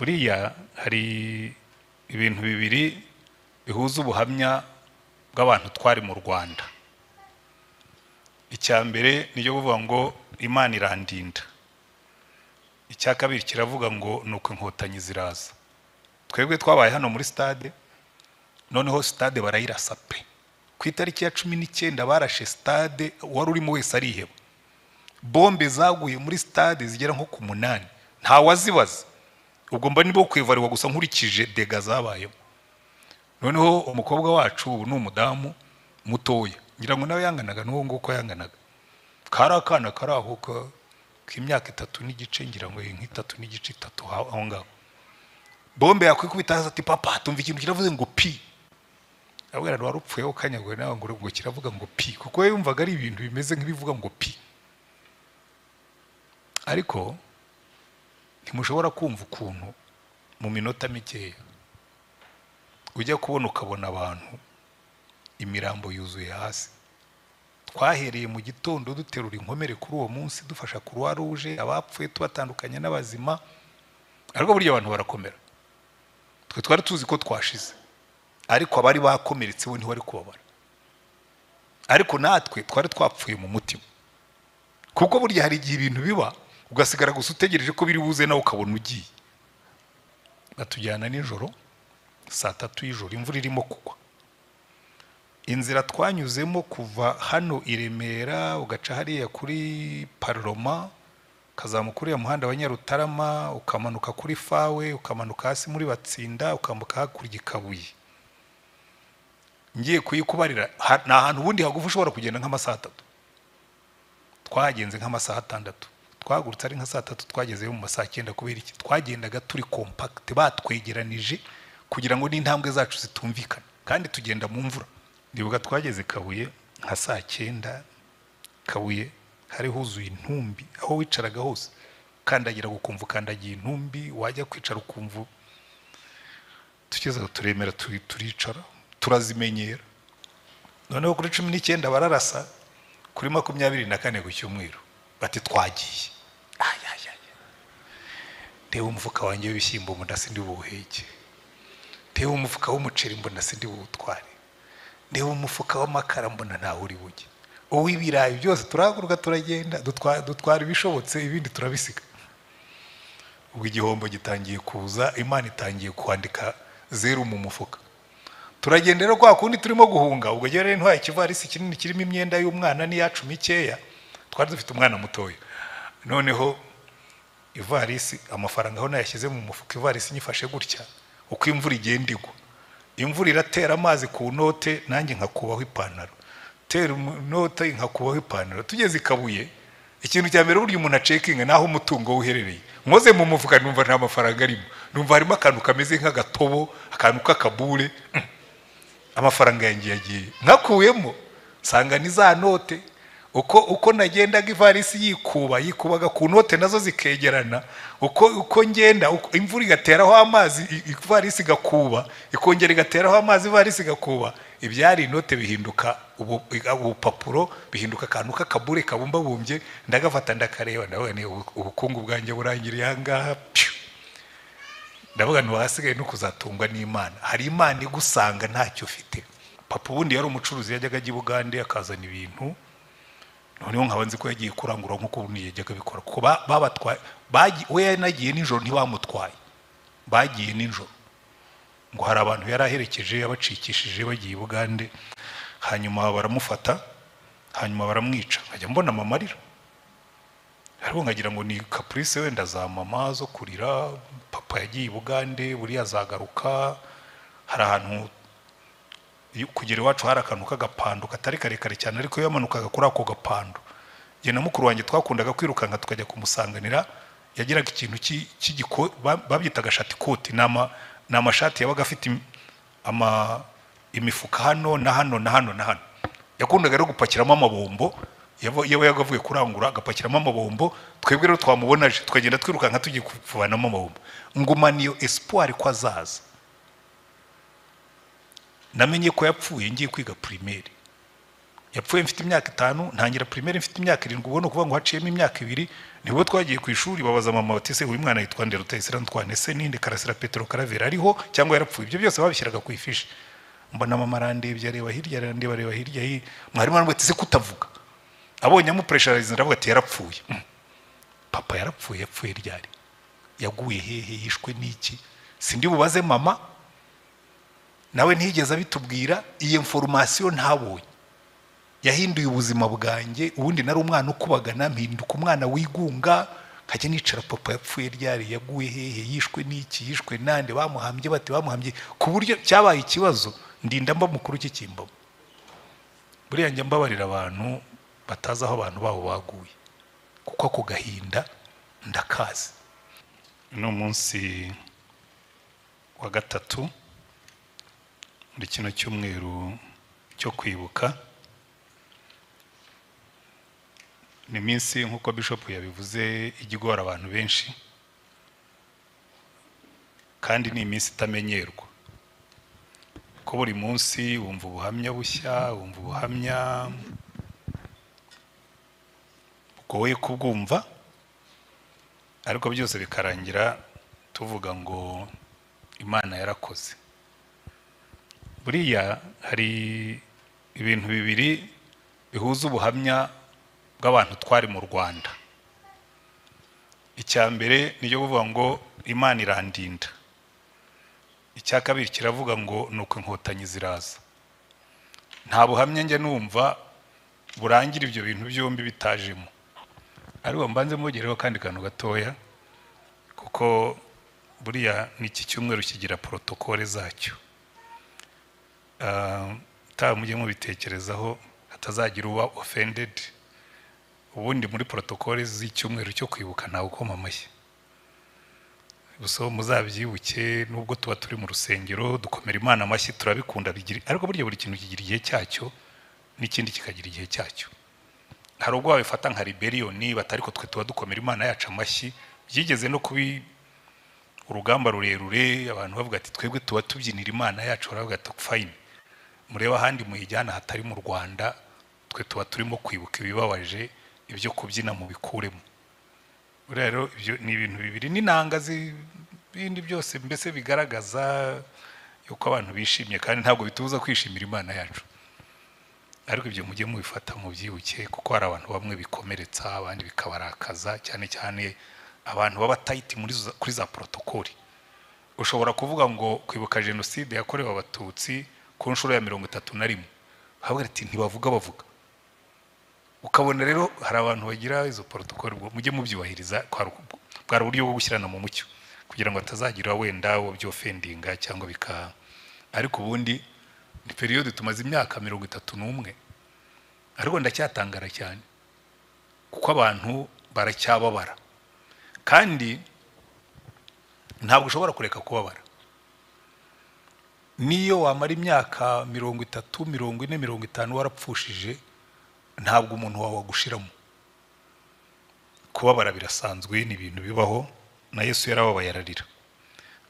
buriya hari ibintu bibiri bihuza ubuhamya bw'abantu twari mu Rwanda. Icya mbere niyo kuvuga ngo Imana irandinda. Icya kabiri kiravuga ngo nuko inkotanyi ziraza. Twebwe twabaye hano muri stade, noneho stade barayirasa pe. Ku itariki ya 19 barashe stade, wari urimo wese ariheba. Bombe zaguye muri stade zigera nko ku 8, nta wazibaza. Ubwo mba nibo kwivariwa gusa nkurikije dega zabayeho. Noneho umukobwa wacu ubu ni umudamu mutoya, ngira ngo nawe yanganaga n'uwo nguko yanganaga. Karakana karahuka k'imyaka 3 n'igice, ngira ngo nk'itatu n'igice 3 aho ngaho. Bombe yakwikubita hasi ati papa tumva ikintu kiravuze ngo pi. Abwira ndo warupfuyeho kanyagwe nawe ngo kiravuga ngo pi, kuko yumvaga ari ibintu bimeze nk'ibivuga ngo pi. Ariko ntimushobora kumva ukuntu mu minota mikeya ujya kubona ukabona abantu imirambo yuzuye hasi. Twahereye mu gitondo duterura inkomere kuri uwo munsi, dufasha Croix Rouge, abapfuye tubatandukanye n'abazima, ariko burya abantu barakomera. Twe twari tuzi ko twashize, ariko abari bakomeretse bo ntiwari kubabara. Ariko natwe twari twapfuye mu mutima, kuko burya hari igihe ibintu biba ugasigara gusa utegereje ko biri buze nawe ukabona ugiye. Batujyana nijoro saa 3 y'ijoro, imvura irimo kugwa. Inzira twanyuzemo kuva hano i Remera ugaca hariya kuri Parlement, kazamuka uriya muhanda wa Nyarutarama, ukamanuka kuri Fawe, ukamanuka hasi muri Batsinda, ukambuka hakurya Kabuye. Ngiye kuyikubarira na ahantu ubundi hagufu ushobora kugenda nk'amasaha 3. Twagenze nk'amasaha 6. Twagurutse ari nka saa 3, twagezeyo mu masaha 9 kubera iki? Twagendaga turi compact, batwegeranije kugira ngo n'intambwe zacu zitumvikana, kandi tugenda mu mvura. Ndibuka twageze Kabuye nka saa 9. Kabuye hari huzuye intumbi, aho wicaraga hose kandagira gukumva kandagiye intumbi, wajya kwicara ukumva. Tugeze turemera turicara turazimenyera. Noneho kuri 19 bararasa, kuri 24 ku cyumweru bati twagiye. Tewe umufuka wanjye w'ibishyimbo mbona sindi buheke, tewe umufuka w'umuceri mbona sindi butware, tewe umufuka w'amakara mbona ntawe uri bujye. Uw'ibirayi byose turahaguruka turagenda, dutwara ibishobotse, ibindi turabisiga. Ubwo igihombo gitangiye kuza, Imana itangiye kwandika 0 mu mufuka. Turagenda rero kwa kundi turimo guhunga, ubwo rero ntwaye ikivarisi kinini kirimo imyenda y'umwana n'iyacu mikeya, twari dufite umwana mutoya. Noneho ivarisi amafaranga aho nayashyize mu mufuka, ivarisi nyifashe gutya, uko imvura igenda igwa, imvura iratera amazi ku note, nanjye nkakubaho ipantaro, tera note nkakubaho ipantaro. Tugeze Kabuye, ikintu cya mbere burya umuntu acekinga naho umutungo uherereye. Nkoze mu mufuka numva nta mafaranga arimo, numva harimo akantu kameze nk'agatobo, akantu k'akabure. Amafaranga yanjye yagiye, nkakuyemo sanga ni za note. Uko nagendaga ivarisi yikubaga ku note nazo zikegerana, uko ngenda imvura igateraho amazi, ivarisi gakuba, ikongera igateraho amazi, ivarisi gakuba. Ibyari inote bihinduka ubupapuro, bihinduka akantu k'akabure kabumbabumbye. Ndagafata ndakareba, ndavuga ni ubukungu bwanjye burangiriye ahangaha. Ndavuga ntiwasigaye no kuzatungwa n'Imana. Hari Imana igusanga ntacyo ufite. Papa ubundi yari umucuruzi, yajyaga ajya i Bugande akazana ibintu, noneho nkaba nzi ko yagiye kurangura nk'uko ubundi yajyaga bikora, kuko babatwaye. We yanagiye nijoro ntibamutwaye, bagiye nijoro. Ngo hari abantu yari aherekeje yabacikishije bagiye i Bugande, hanyuma baramufata, hanyuma baramwica. Nkajya mbona mama arira, ariko nkagira ngo ni caprice wenda za mama zo kurira. Papa yagiye i Bugande, buriya azagaruka. Hari ahantu kugera iwacu hari akantu k'agapando katari karekare cyane, ariko yamanukaga kuri ako gapando. Jye na mukuru wanjye twakundaga kwirukanka tukajya kumusanganira. Yagiraga ikintu cy'igiko babyitaga shati koti, ni amashati yabaga afite imifuka hano na hano na hano na hano. Yakundaga rero gupakiramo amabombo, yaba yagavuye kurangura agapakiramo amabombo. Twebwe rero twamubonaje tukagenda twirukanka tugiye kuvanamo amabombo. Nguma niyo espoir ko azaza. Namenye ko yapfuye ngiye kwiga primaire. yapfuye mfite imyaka 5 ntangira primaire mfite imyaka 7 ubona kuvuga ngo haciyemo imyaka 2 nibo twagiye ku ishuri babaza mama bati se uyu mwana yitwa nde Rutayisire Antoine se ninde Karasira Petro Karavera ariho cyangwa yarapfuye ibyo byose babishyiraga ku ifishi mbona mama arandebye areba hirya areba hirya mwarimu aramubwira se kutavuga abonye amu pressurize ndavuga ati yarapfuye papa yarapfuye ryari yaguye hehe yishwe niki sindi bubaze mama nawe ntigeze abitubwira iyi information ntabonye yahinduye ubuzima bwanjye ubundi nari umwana ukubagana mpinduka umwana wigunga kajya nicara papa yapfuye ryari yaguye hehe yishwe niki yishwe nande bamuhambye bati bamuhambye ku buryo cyabaye ikibazo ndinda mba mukuru cy'ikimbo buriya njya mbabarira abantu bataza aho abantu babo baguye kuko ako gahinda ndakazi no munsi wa gatatu muri kino cyumweru cyo kwibuka ni minsi nkuko bishop yabivuze igigora abantu benshi kandi ni iminsi itamenyerwa ko buri munsi wumva ubuhamya bushya wumva ubuhamya bugoye kubwumva ariko byose bikarangira tuvuga ngo Imana yarakoze buriya hari ibintu bibiri bihuza ubuhamya bw'abantu twari mu Rwanda icya mbere niyo kuvuga ngo Imana irandinda icya kabiri kiravuga ngo nuko inkotanyi ziraza nta buhamya njye numva burangira ibyo bintu byombi bitajemo ariko mbanze mugereho kandi kantu gatoya kuko buriya n'iki cyumweru kigira protocole zacyo mujye mubitekerezaho hatazagira uba offended ubundi muri protocole z'icyumweru cyo kwibuka nawe ukoma amashyi gusa muzabyibuke nubwo tuba turi mu rusengero dukomera Imana amashyi turabikunda bigira ariko burya buri kintu kigira igihe cyacyo n'ikindi kikagira igihe cyacyo hari ubwo babifata nka rebellion batariko twe tuba dukomera Imana yacu amashyi byigeze no kubi urugamba rurerure abantu bavuga ati twebwe tuba tubyinira Imana yacu baravuga ati fine mureba handi muyijyana hatari mu Rwanda twe tuba turimo kwibuka ibibabaje ibyo kubyina mu bikuremo rero ibyo ni ibintu bibiri n'inanga bindi byose mbese bigaragaza yuko abantu bishimye kandi ntabwo bitubuza kwishimira Imana yacu ariko ibyo mujye mubifata mu byibuke kuko hari abantu bamwe bikomeretsa abandi bikabarakaza cyane cyane abantu baba tight kuri za protocole ushobora kuvuga ngo kwibuka genocide yakorewe abatutsi ku nshuro ya 31 havuga ati ntibavuga bavuga ukabona rero hari abantu bagira izo protocole mujye mubyubahiriza bwari uburyo bwo gushyirana mu mucyo kugira ngo atazagira wenda wo byofendinga cyangwa bika ariko ubundi ni periode tumaze imyaka 31 ariko ndacyatangara cyane kuko abantu baracyababara kandi ntabwo ushobora kureka kubabara niyo wamara imyaka 30 40 50 warapfushije ntabwo umuntu wawe wagushiramo kubabara birasanzwe ni ibintu bibaho na Yesu yarababaye yararira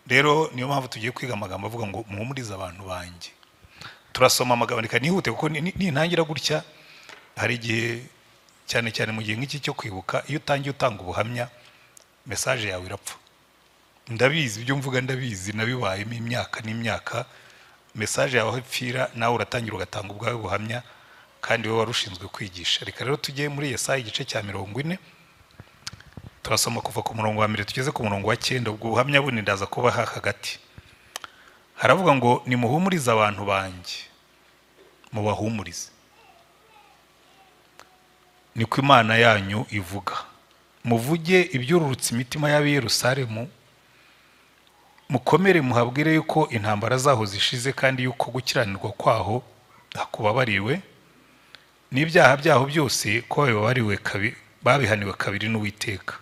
rero niyo mpamvu tugiye kwiga amagambo avuga ngo muhumurize abantu banjye turasoma amagambo nihute kuko nintangira gutya hari igihe cyane cyane mu gihe nk'iki cyo kwibuka iyo utangiye utanga ubuhamya message yawe irapfa ndabizi ibyo mvuga ndabizi nabibayemo imyaka n'imyaka message yawe ipfira nawe uratangira ugatanga ubwawe buhamya kandi wowe warushinzwe kwigisha reka rero tujye muri Yesaya igice cya 40 turasoma kuva ku murongo wa 1 tugeze ku murongo wa 9 ubwo buhamya buni ndaza kuba hagati haravuga ngo nimuhumurize abantu banjye mubahumurize niko Imana yanyu ivuga muvuge ibyururutse imitima y'abi Yerusalemu mukomere muhabwire yuko intambara zaho zishize kandi yuko gukiranirwa kwaho hakubabariwe n'ibyaha byaho byose ko babihaniwe kabiri n'Uwiteka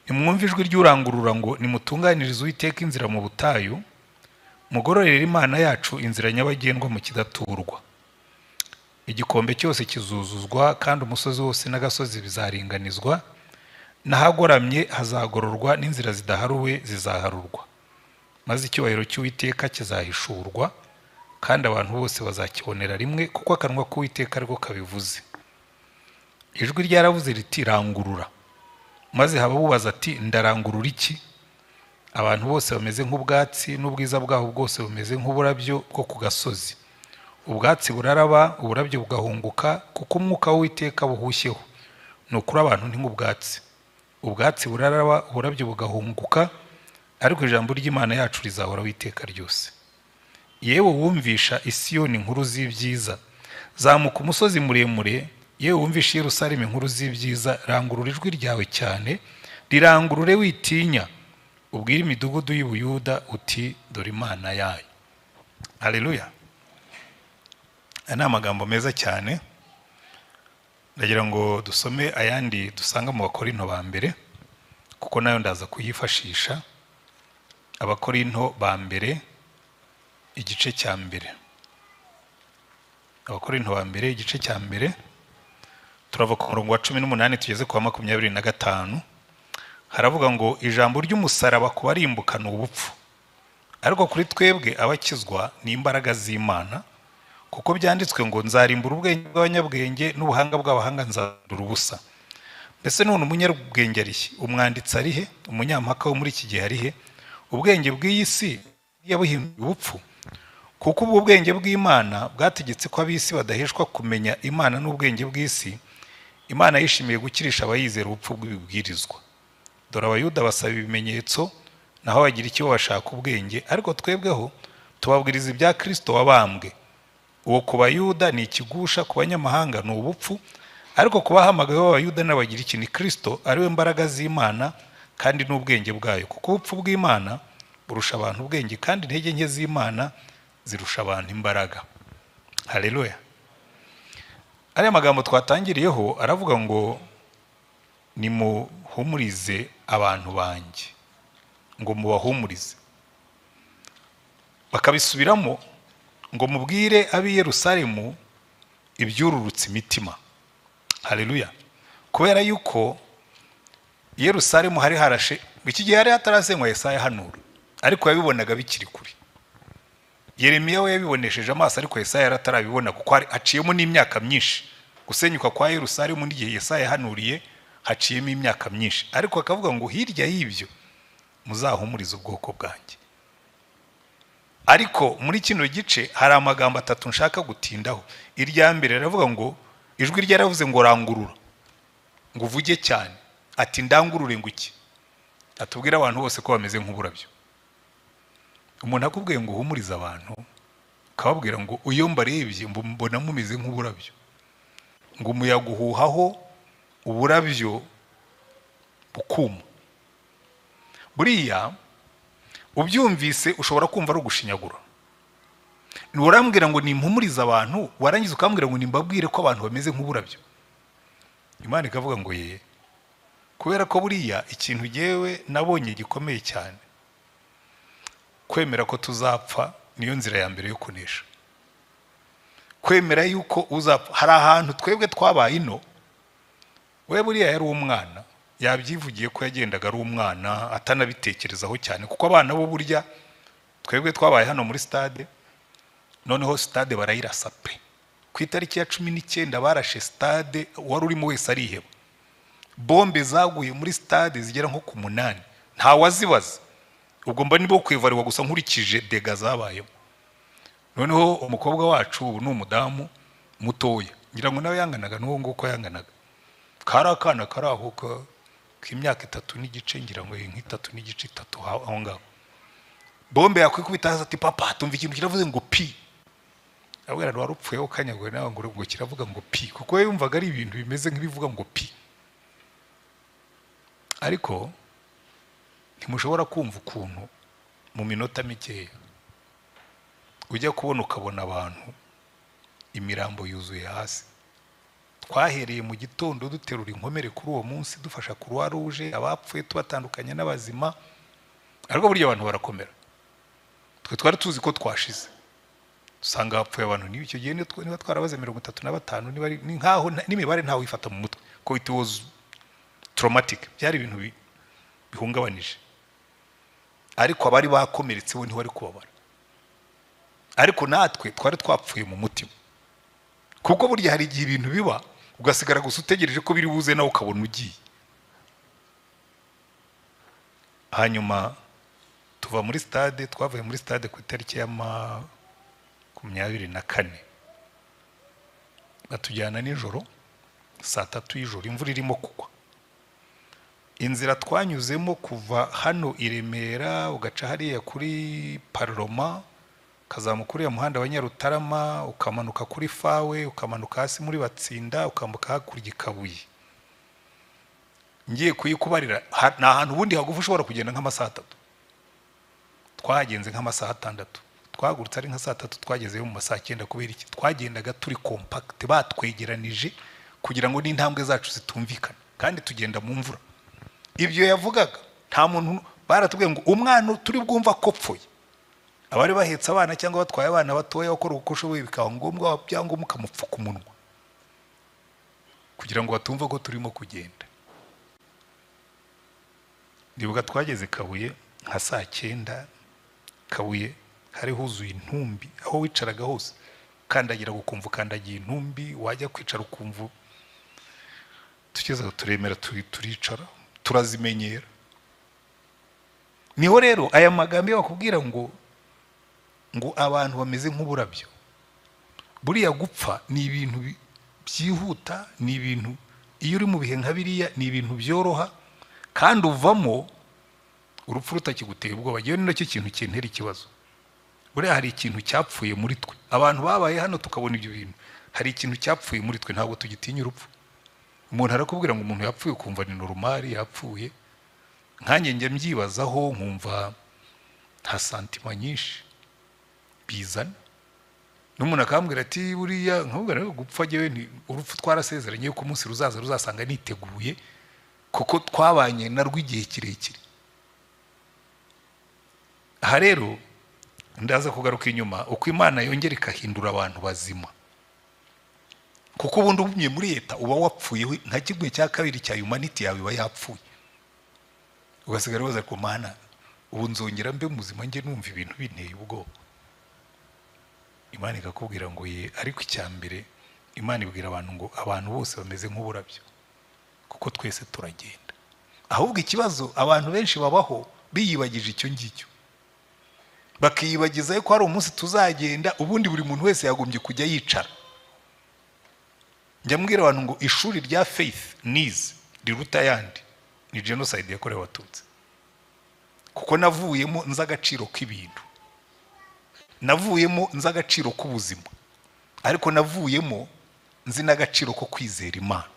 nimwumve ijwi ry'urangurura ngo nimutunganirize Uwiteka inzira mu butayu mugororere Imana yacu inzira nyabagendwa mu kidaturwa igikombe cyose kizuzuzwa kandi umusozi wose n'agasozi bizaringanizwa nahagoramye hazagororwa n'inzira zidaharuwe zizaharurwa maze icyubahiro cy'Uwiteka kizahishurwa kandi abantu bose bazakibonera rimwe kuko akanwa k'Uwiteka ariko kabivuze. Ijwi ryaravuze riti rangurura, maze haba bubaza ati ndarangurura iki? Abantu bose bameze nk'ubwatsi n'ubwiza bwaho bwose bumeze nk'uburabyo bwo ku gasozi. Ubwatsi buraraba, uburabyo bugahunguka, kuko umwuka w'Uwiteka buhushyeho. Ni ukuri abantu ni nk'ubwatsi. Ubwatsi buraraba, uburabyo bugahunguka, ariko ijambo ry'Imana yacu rizahora w'iteka ryose. Yewe wumvisha Isiyoni inkuru z'ibyiza, zamuka umusozi muremure. Yewe wumvisha Yerusalemu inkuru z'ibyiza, rangurura ijwi ryawe cyane, rirangurure witinya. Ubwire imidugudu y'Ubuyuda uti dore Imana yayo. Haleluya. Aya ni amagambo meza cyane. Ndagira ngo dusome ayandi dusanga mu Bakorinto ba mbere, kuko nayo ndaza kuyifashisha. Abakorinto ba mbere igice cya mbere. Abakorinto ba mbere igice cya mbere, turava ku murongo wa 18 tugeze ku wa 25. Haravuga ngo ijambo ry'umusaraba kubarimbuka ni ubupfu, ariko kuri twebwe abakizwa ni imbaraga z'Imana, kuko byanditswe ngo nzarimbura ubwenge bw'abanyabwenge n'ubuhanga bw'abahanga nzarura ubusa. Mbese none umunyabwenge arihe? Umwanditsi arihe? Umunyampaka wo muri iki gihe arihe? Ubwenge bw'iyi si yabuhinduye ubupfu, kuko ubwo bwenge bw'Imana bwategetse ko ab'isi badaheshwa kumenya Imana n'ubwenge bw'isi. Imana yishimiye gukirisha abayizera ubupfu bw'ibibwirizwa. Dore Abayuda basaba ibimenyetso, naho bagira icyo bashaka ubwenge, ariko twebweho tubabwiriza ibya Kristo wabambwe. Uwo ku Bayuda ni ikigusha, ku banyamahanga ni ubupfu, ariko ku bahamagaye b'Abayuda n'abagira iki ni Kristo, ariwe mbaraga z'Imana kandi n'ubwenge bwayo, kuko ubupfu bw'Imana burusha abantu ubwenge, kandi intege nke z'Imana zirusha abantu imbaraga. Haleluya. Ariya magambo twatangiriyeho aravuga ngo nimuhumurize abantu banjye, ngo mubahumurize. Bakabisubiramo ngo mubwire ab'i Yerusalemu ibyururutse imitima. Haleluya. Kubera yuko Yerusalemu hari harashe, iki gihe hari hatarasenywa Yesaya hanura, ariko yabibonaga bikiri kure. Yeremiya we yabibonesheje amaso, ariko Yesaya yaratarabibona kuko haciyemo n'imyaka myinshi. Gusenyuka kwa Yerusalemu n'igihe Yesaya hanuriye haciyemo imyaka myinshi, ariko akavuga ngo hirya y'ibyo muzahumurize ubwoko bwanjye. Ariko muri kino gice hari amagambo atatu nshaka gutindaho. Irya mbere riravuga ngo ijwi ryaravuze ngo rangurura, ngo uvuge cyane. Ati ndangurure ngo iki? Atubwira abantu bose ko bameze nk'uburabyo. Umuntu akubwiye ngo uhumurize abantu, ukababwira ngo uyo mbarebye mbona mumeze nk'uburabyo, ngo umuyaga uhuhaho uburabyo bukuma. Buriya ubyumvise ushobora kumva ari ugushinyagura. Nurambwira ngo nimpumurize abantu, warangiza ukambwira ngo nimbabwire ko abantu bameze nk'uburabyo. Imana ikavuga ngo ye, kubera ko buriya ikintu jewe nabonye gikomeye cyane, kwemera ko tuzapfa niyo nzira ya mbere yo kunesha. Kwemera yuko uzapfa. Hari ahantu twebwe twabaye ino, we buriya yari umwana, yabyivugiye ko yagendaga ari umwana atanabitekerezaho cyane, kuko abana bo burya twebwe twabaye hano muri stade, noneho stade barayirasa pe. Ku itariki ya 19 barashe stade, wari urimo wese ariheba. Bombe zaguye muri stade zigera nko ku 8, nta wazibaza. Ubwo mba nibo kwivarirwa gusa nkurikije dega zabayeho. Noneho umukobwa wacu ubu ni umudamu mutoya, ngira ngo nawe yanganaga n'uwo nguko yanganaga. Karakana karahuka k'imyaka 3 n'igice, ngira ngo nk'itatu n'igice 3 aho ngaho. Bombe yakwikubita hasi ati papa tumva ikintu kiravuze ngo pi. Abwira wari upfuye ukanyagwe nawe ngo kiravuga ngo pi, kuko yumvaga ari ibintu bimeze nk'ibivuga ngo pi. Ariko ntimushobora kumva ukuntu mu minota mikeya ujya kubona ukabona abantu imirambo yuzuye hasi. Twahereye mu gitondo duterura inkomere kuri uwo munsi, dufasha Croix Rouge abapfuye tubatandukanya n'abazima, ariko burya abantu barakomera. Twe twari tuzi ko twashize, usanga hapfuye abantu niba icyo gihe niba twarabaze 35, ni nkaho n'imibare ntawe ifata mu mutwe ko it was traumatic, byari ibintu bihungabanije. Ariko abari bakomeretse bo ntibari kubabara. ariko natwe twari twapfuye mu mutima, kuko burya hari igihe ibintu biba ugasigara gusa utegereje ko biri buze nawe ukabona ugiye. Hanyuma tuva muri stade, twavuye muri stade ku itariki ya 24 batujyana nijoro saa 3 y'ijoro, imvura irimo kugwa. Inzira twanyuzemo kuva hano i Remera ugaca hariya kuri Parlement, ukazamuka uriya muhanda wa Nyarutarama, ukamanuka kuri Fawe, ukamanuka hasi muri Batsinda, ukambuka hakurya i Kabuye. Ngiye kuyikubarira ni ahantu ubundi hagufi ushobora kugenda nk'amasaha 3. Twagenze nk'amasaha 6, twagurutse ari nka saa 3, twagezeyo mu masaha 9. kubera iki? Twagendaga turi compact, batwegeranije kugira ngo n'intambwe zacu zitumvikana, kandi tugenda mu mvura. Ibyo yavugaga nta muntu, baratubwiye ngo umwana turi bwumva kopfoye, abari bahetse abana cyangwa batwaye abana batoya bakora uko ushoboye, bikaba ngombwa byangwa mukamupfuka umunwa kugira ngo batumva ko turimo kugenda. Ndibuka twageze Kabuye nka saa 9. Kabuye hari huzuye intumbi, aho wicaraga hose kandagira gukumva kandagiye intumbi, wajya kwicara ukumva. Tugeze turemera turicara turazimenyera. Niho rero aya magambo bakubwira ngo abantu bameze nk'uburabyo. Buriya gupfa ni ibintu byihuta, ni ibintu iyo uri mu bihe nka biriya ni ibintu byoroha, kandi uvamo urupfu rutakiguteye ubwoba. Giye ni nacyo kintu kintera ikibazo. Buriya hari ikintu cyapfuye muri twe, abantu babaye hano tukabona ibyo bintu, hari ikintu cyapfuye muri twe, ntabwo tugitinya urupfu. Umuntu arakubwira ngo umuntu yapfuye ukumva ni normal yapfuye. Nkanjye njye mbyibazaho nkumva nta santima nyinshi bizana. N'umuntu akambwira ati buriya nkubwira ngo gupfa jewe ni urupfu twarasezeranye ko umunsi ruzaza ruzasanga niteguye, kuko twabanye narwo igihe kirekire. Aha rero ndaza kugaruka inyuma uko Imana yongera ikahindura abantu bazima, kuko ubundi umye muri leta uba wapfuye nka kimwe cya kabiri cya humanity yawe iba yapfuye. Ugasigara baza ko Mana ubu nzongera mbe muzima nge numva ibintu binteye ubwoba. Imana ikakubwira ngo ye, ariko icyambere Imana ibwira abantu ngo abantu bose bameze nk'uburabyo, kuko twese turagenda. Ahubwo ikibazo abantu benshi babaho biyibagije icyo ngicyo, bakiyibagiza ko hari umunsi tuzagenda, ubundi buri muntu wese yagombye kujya yicara. Njya mbwira abantu ngo ishuri rya faith nize riruta yandi ni genocide yakorewe Abatutsi, kuko navuyemo nza agaciro k'ibintu, navuyemo nza agaciro k'ubuzima, ariko navuyemo nzi n'agaciro ko kwizera Imana.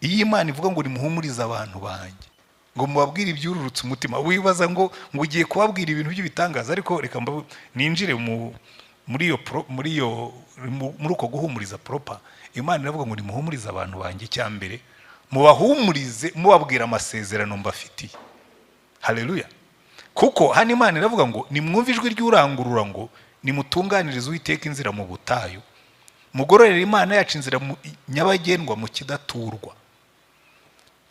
Iyi Imana ivuga ngo nimuhumurize abantu banjye, ngo mubabwire ibyururutse umutima, wibaza ngo ugiye kubabwira ibintu by'ibitangaza. Ariko reka ninjire muri uko guhumuriza proper. Imana iravuga ngo nimuhumurize abantu banjye, cyambere mubahumurize mubabwira amasezerano mbafitiye. Haleluya. Kuko hano Imana iravuga ngo nimwumve ijwi ry'urangurura ngo nimutunganirize Uwiteka inzira mu butayu, mugororere Imana yacu inzira nyabagendwa mu kidaturwa.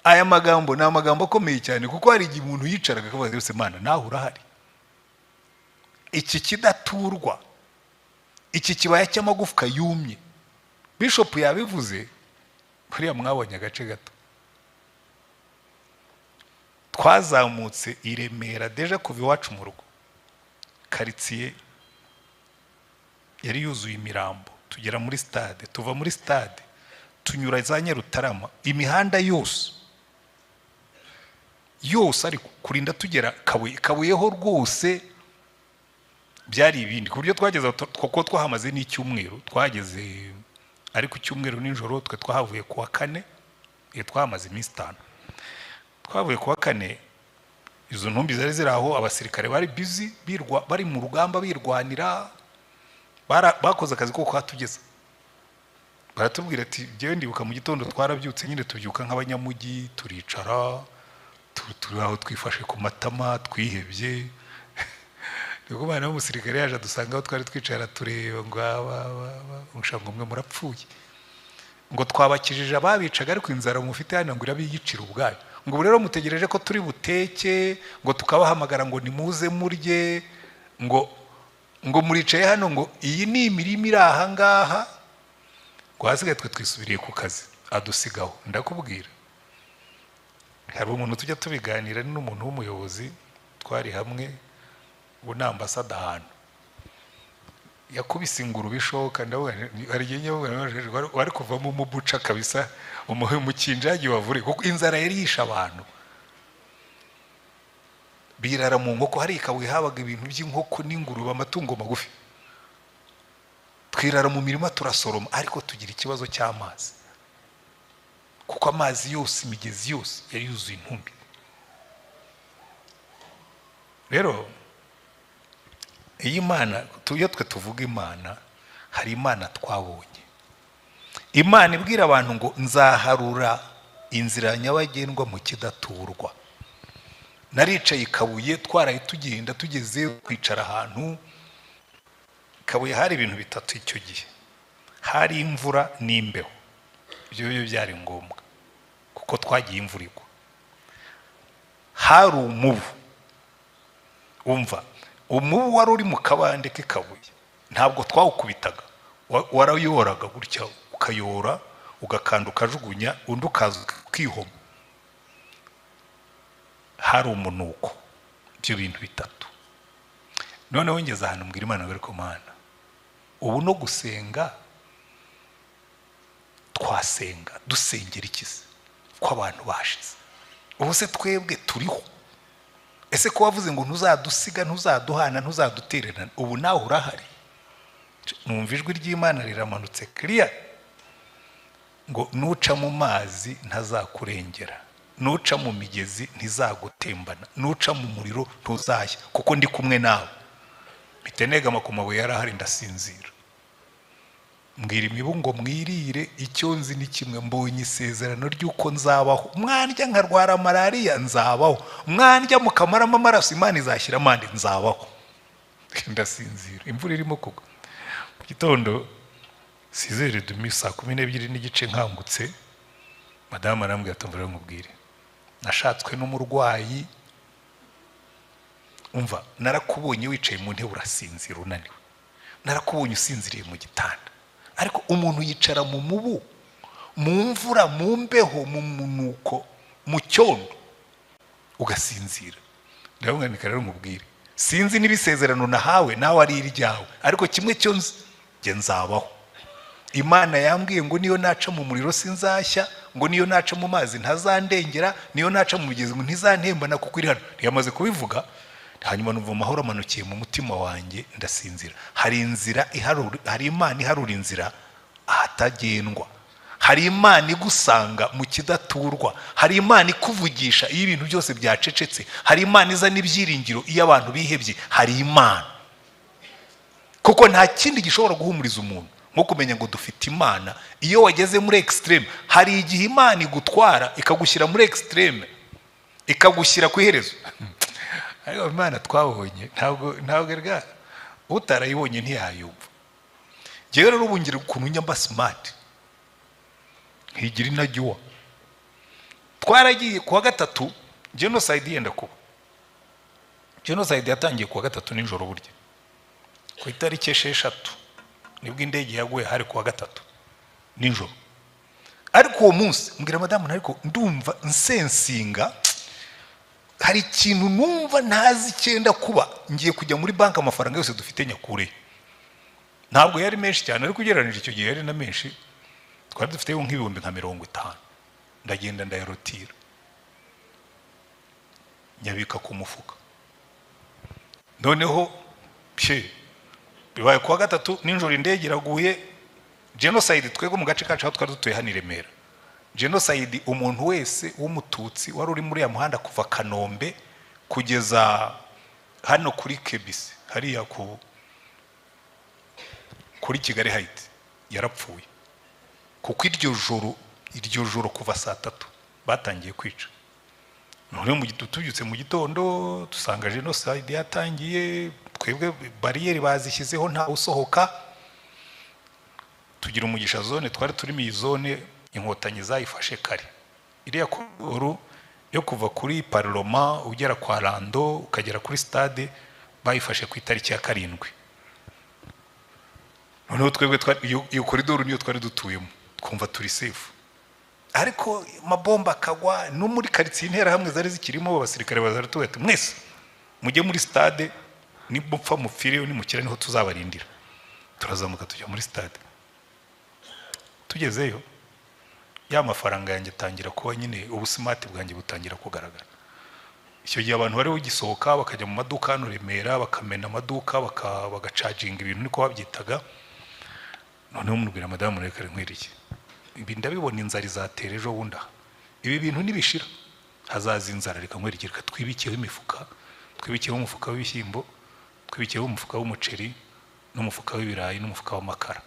Aya magambo ni amagambo akomeye cyane, kuko hari igihe umuntu yicaraga akavuga yose Imana naho urahari. Iki kidaturwa, iki kibaya cy'amagufwa yumye, Bishop yabivuze. Buriya mwabonye agace gato twazamutse i Remera, deja kuva iwacu mu rugo karitsiye yari yuzuye imirambo. Tugera muri stade, tuva muri stade tunyura za Nyarutarama, imihanda yose ariko kurinda tugera Kabuyeho rwose byari ibindi. Ku buryo twageze kuko twahamaze n'icyumweru, twageze ariko icyumweru nijoro twe twahavuye kuwa 4, twahamaze iminsi 5. Twavuye kuwa 4, izo ntumbi zari ziraho, abasirikare bari busy bari mu rugamba birwanira, bakoze akazi ko kwatugeza. Baratubwira ati jewe ndibuka mu gitondo twarabyutse nyine tubyuka nk'abanyamujyi, turicara turaho twifashe ku matama twihebye. Niko bana w'umusirikare yaje dusanga aho twari twicara tureba ngo ushango umwe murapfuye, ngo twabakijije ababicaga ariko inzara mufite hano ngo irabiyicira ubwayo, ngo rero mutegereje ko turi buteke, ngo tukabahamagara ngo nimuze murye, ngo muricaye hano ngo iyi ni imirimo iri aha ngaha, ngo hasigaye twe twisubiriye ku kazi adusigaho. Ndakubwira, hari umuntu tujya tubiganira n'umuntu w'umuyobozi twari hamwe, ubu ni ambasada ahantu, yakubise ingurube ishoka. wari kuvamo umubuca kabisa, umukinjagi wavure, kuko inzara yari yishe abantu. Birara mu nkoko, hari ikabuye habaga ibintu by'inkoko n'ingurube, amatungo magufi. Twirara mu mirima turasoroma, ariko tugira ikibazo cy'amazi, kuko amazi yose, imigezi yose yari yuzuye intumbi. Rero iyi Mana, iyo twe tuvuga Imana, hari Imana twabonye. Imana ibwira abantu ngo nzaharura inzira nyabagendwa mu kidaturwa. Naricaye ikabuye, twaraye tugenda tugeze kwicara ahantu Kabuye, hari ibintu bitatu icyo gihe. Hari imvura n'imbeho, ibyo byari ngombwa kuko twagiye imvura igwa. Hari umubu, umva, umubu wari uri mu kabande k'ikabuye, ntabwo twawukubitaga, warayoraga gutya, ukayora ugakanda ukajugunya, undi ukaza ukihoma. Hari umunuko. Ibyo bintu bitatu. Noneho ngeze ahantu mbwira Imana ngo ariko Mana, ubu no gusenga twasenga dusengera ikize ko abantu bashize, ubu se twebwe turiho? Ese ko wavuze ngo ntuzadusiga, ntuzaduhana, ntuzadutererana, ubu nawe urahari? Numva ijwi ry'Imana riramanutse clear ngo nuca mu mazi ntazakurengera, nuca mu migezi ntizagutembana, nuca mu muriro ntuzashya, kuko ndi kumwe nawe. Bitenegama ku mabuye yarahari, ndasinzira. Mbwira imibu ngo mwirire, icyo nzi ni kimwe, mbonye isezerano ry'uko nzabaho. Mwandya nkarwara malariya, nzabaho. Mwandya mukamaramo amaraso, Imana izashyira amande, nzabaho. Ndasinzira, imvura irimo kugwa. Mu gitondo 6h30, saa 12 n'igice nkangutse, madamu arambwira ati mvura nkubwire, nashatswe n'umurwayi. Umva, narakubonye wicaye mu ntebe urasinzira unaniwe, narakubonye usinziriye mu gitanda, ariko umuntu yicara mu mubu, mu mvura, mu mbeho, mu munuko, mu cyondo, ugasinzira. Ndabona ni rero nkubwire, sinzi n'ibisezerano nahawe nawe ari iryawe, ariko kimwe cyo nge nzabaho. Imana yambwiye ngo niyo naca mu muriro sinzashya, ngo niyo naca mu mazi ntazandengera, niyo naca mu migezi ngo ntizantembana, kuko iri hano. Yamaze kubivuga, hanyuma numva amahoro amanukiye mu mutima wanjye, ndasinzira. Hari inzira iharura, hari Imana iharura inzira ahatagendwa. Hari Imana igusanga mu kidaturwa. Hari Imana ikuvugisha iyo ibintu byose byacecetse. Hari Imana izana ibyiringiro iyo abantu bihebye. Hari Imana, kuko nta kindi gishobora guhumuriza umuntu nko kumenya ngo dufite Imana. Iyo wageze muri extreme, hari igihe Imana igutwara ikagushyira muri extreme, ikagushyira ku iherezo. Ariko Imana twabonye ntabwo rega utarayibonye ntiyayumva. Jewe rero ubungira ukuntu nyamba smart, nkigira inajyuwa. Twaragiye kuwa gatatu, genocide yenda kuba. Genocide yatangiye kuwa gatatu nijoro burya, ku itariki 6 nibwo indege yaguye, hari kuwa gatatu nijoro. Ariko uwo munsi mbwira madamu, ariko ndumva nsensinga, hari ikintu numva ntazi cyenda kuba, ngiye kujya muri banki amafaranga yose dufite nyakure. Ntabwo yari menshi cyane, ariko ugereranije icyo gihe yari na menshi. Twari dufite nk'ibihumbi nka 50. Ndagenda ndayarotira, nyabika ku mufuka. Noneho bibaye kuwa gatatu nijoro, indege iraguye. Genocide twego mu gace kacu aho twari dutuye hano i Remera, genocide umuntu wese w'umututsi wari uri muri ya muhanda kuva Kanombe kugeza hano kuri Kebisi, hariya kuri Kigali Heights, yarapfuye. Kuko iryo joro kuva saa 3 batangiye kwica. None tubyutse mu gitondo dusanga genocide yatangiye. Twebwe bariyeri bazishyizeho, nta usohoka. Tugira umugisha zone, twari turimo iyi zone inkotanyi zayifashe kare. Iriya koridoro yo kuva kuri Parlement ugera kwa Rando ukagera kuri stade, bayifashe ku itariki ya 7. noneho twebwe iyo koridoro niyo twari dutuyemo twumva turi safe, ariko mabomba akagwa no muri karitsiye intera hamwe zari zikirimo. Abasirikare bazaratuye ati mwese mujye muri stade, nimupfa mupfire nimukira niho tuzabarindira. Turazamuka tujya muri stade. Tugezeyo ya mafaranga yanjye tangira kuba nyine ubusmart bwanjye butangira kugaragara. Icyo gihe abantu bari ugisohoka bakajya mu maduka hano Remera, bakamena amaduka bagacaginga ibintu niko babyitaga. Noneho umubwira madamu reka nkwiriye ibi ndabibona inzara izatera ejo bundi, ibi bintu nibishira hazaza inzara, reka nkwiriye reka twibikeho imifuka, twibikeho umufuka w'ibishyimbo, twibikeho umufuka w'umuceri n'umufuka w'ibirayi n'umufuka w'amakara.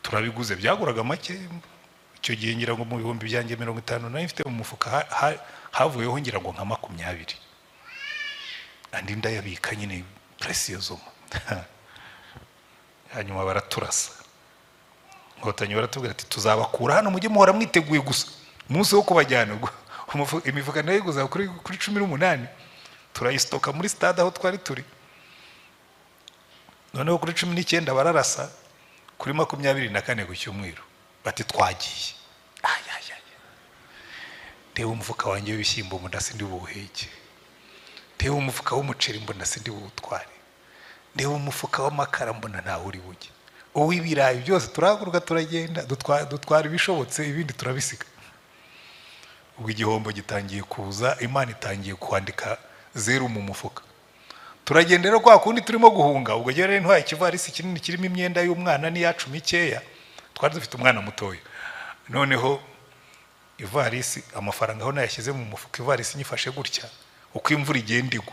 Turabiguze byaguraga make. Icyo gihe ngira ngo mu bihumbi byanjye 50 nayo mfite mu mufuka havuyeho ngira ngo nka 20, andi ndayabika nyine precious. Hanyuma baraturasa, Inkotanyi baratubwira ati tuzabakura hano mujye muhora mwiteguye gusa umunsi wo kubajyana. Imifuka nayo guza kuri 18 turayistoka muri stade aho twari turi. Noneho kuri 19 bararasa, kuri 24 ku cyumweru bati twagiye. Tewe umufuka wanjye w'ibishyimbo mbona sindi buheke, tewe umufuka w'umuceri mbona sindi buwutware, tewe umufuka w'amakara mbona ntawe uri bujye, uw'ibirayi byose turahaguruka turagenda dutwara ibishobotse, ibindi turabisiga. Ubwo igihombo gitangiye kuza, Imana itangiye kwandika 0 mu mufuka. Turagenda rero kwa kundi turimo guhunga. Ubwo gihe rero ntwaye ikivarisi kinini kirimo imyenda y'umwana n'iyacu mikeya, twari dufite umwana mutoya. Noneho ivarisi amafaranga aho nayashyize mu mufuka, ivarisi nyifashe gutya, uko imvura igenda igwa,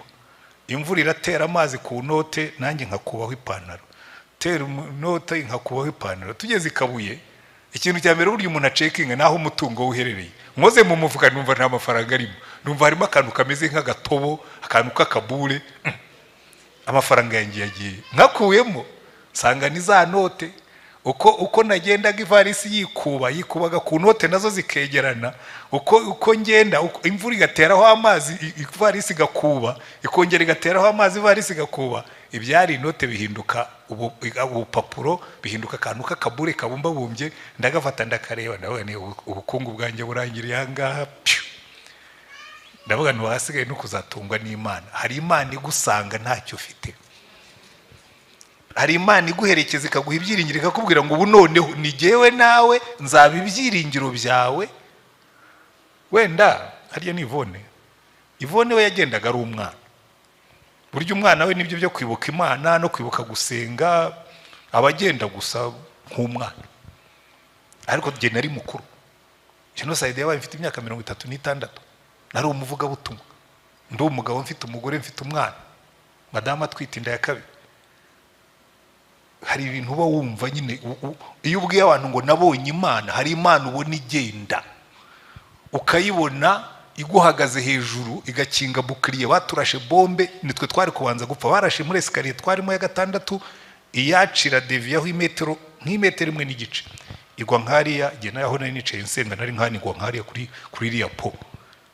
imvura iratera amazi ku note, nanjye nkakubaho ipantaro, tera note nkakubaho ipantaro. Tugeze Ikabuye, ikintu cya mbere buryo umuntu acekinga naho umutungo uherereye. Nkoze mu mufuka numva nta mafaranga arimo, numva harimo akantu kameze nk'agatobo, akantu k'akabure. Amafaranga yanjye yagiye, nkakuyemo nsanga ni za note. Uko nagendaga ivarisi yikubaga ku note nazo zikegerana, uko ngenda imvura igateraho amazi, ivarisi igakuba, ikongera igateraho amazi, ivarisi igakuba, ibyari inote bihinduka ubupapuro, bihinduka akantu k'akabure kabumbabumbye. Ndagafata ndakareba, ndavuga ni ubukungu bwanjye burangiriye aha ngaha. Ndavuga ntiwasigaye no kuzatungwa n'Imana. Hari Imana igusanga ntacyo ufite, hari Imana iguherekeza ikaguha ibyiringiro, ikakubwira ngo ubu noneho ni jyewe nawe nzaba ibyiringiro byawe. Wenda hariya ni Ivone we yagendaga ari umwana, burya umwana we nibyo byo kwibuka Imana no kwibuka gusenga, abagenda gusa nk'umwana. Ariko jye nari mukuru, Genocide yabaye mfite imyaka 36, nari umuvuga butumwa, ndi umugabo, mfite umugore, mfite umwana, madama atwite inda ya 2. Hari ibintu uba wumva nyine, iyo ubwiye abantu ngo nabonye Imana, hari Imana ubona igenda ukayibona iguhagaze hejuru igakinga bukiriye. Baturashe bombe, nitwe twari kubanza gupfa. Barashe muri esikariye twarimo ya 6, iyacira deviyaho nk'imetero 1.5 igwa nkariya. Jye naho nari nicaye nsenga, nari nkanigwa nkariya kuri iriya po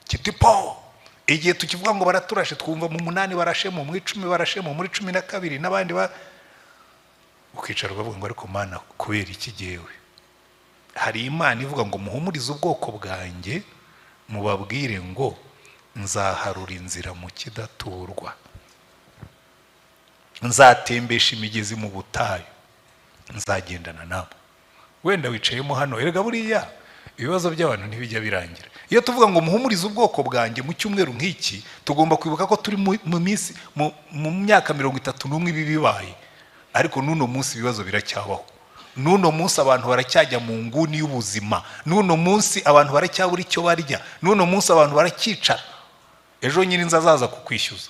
kiti po. Igihe tukivuga ngo baraturashe twumva mu 8 barashemo, mu 10 barashemo, muri 12 n'abandi ukicara ukavuga ngo ariko Mana kubera iki jyewe? Hari Imana ivuga ngo muhumurize ubwoko bwanjye, mubabwire ngo nzaharura inzira mu kidaturwa, nzatembesha imigezi mu butayu, nzagendana nabo. Wenda wicayemo hano, erega buriya ibibazo by'abantu ntibijya birangira. Iyo tuvuga ngo muhumurize ubwoko bwanjye mu cyumweru nk'iki, tugomba kwibuka ko turi mu minsi mu myaka 31 ibi bibaye. Ariko nuno munsi ibibazo biracyabaho, nuno munsi abantu baracyajya mu nguni y'ubuzima, nuno munsi abantu baracyabura icyo barya, nuno munsi abantu baracyicara. Ejo nyiri nzazaza kukwishyuza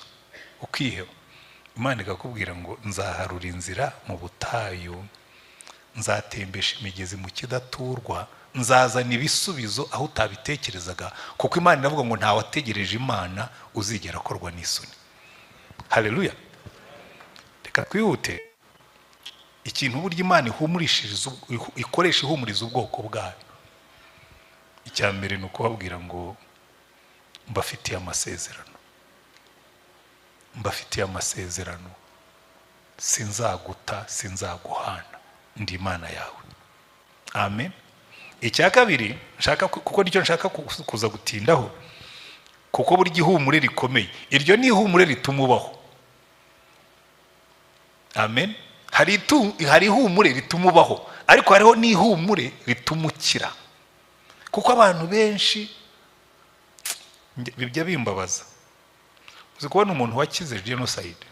ukiheba. Imana ikakubwira ngo nzaharura inzira mu butayu, nzatembesha imigezi mu kidaturwa, nzazana ibisubizo aho utabitekerezaga. Kuko Imana iravuga ngo nta wategereje Imana uzigera akorwa n'isoni. Haleluya. Reka twihute. Ikintu burya Imana ikoresha ihumuriza ubwoko bwayo, icya mbere ni ukubabwira ngo mbafitiye amasezerano. mbafitiye amasezerano, sinzaguta sinzaguhana, ndi Imana yawe. Amen. Icya kabiri nshaka, kuko nicyo nshaka kuza gutindaho, kuko buri gihumure rikomeye, iryo ni ihumure rituma ubaho. Amen. Hari ihumure rituma ubaho, ariko hariho n'ihumure rituma ukira. Kuko abantu benshi bijya bimbabaza, uzi kubona umuntu wakize genocide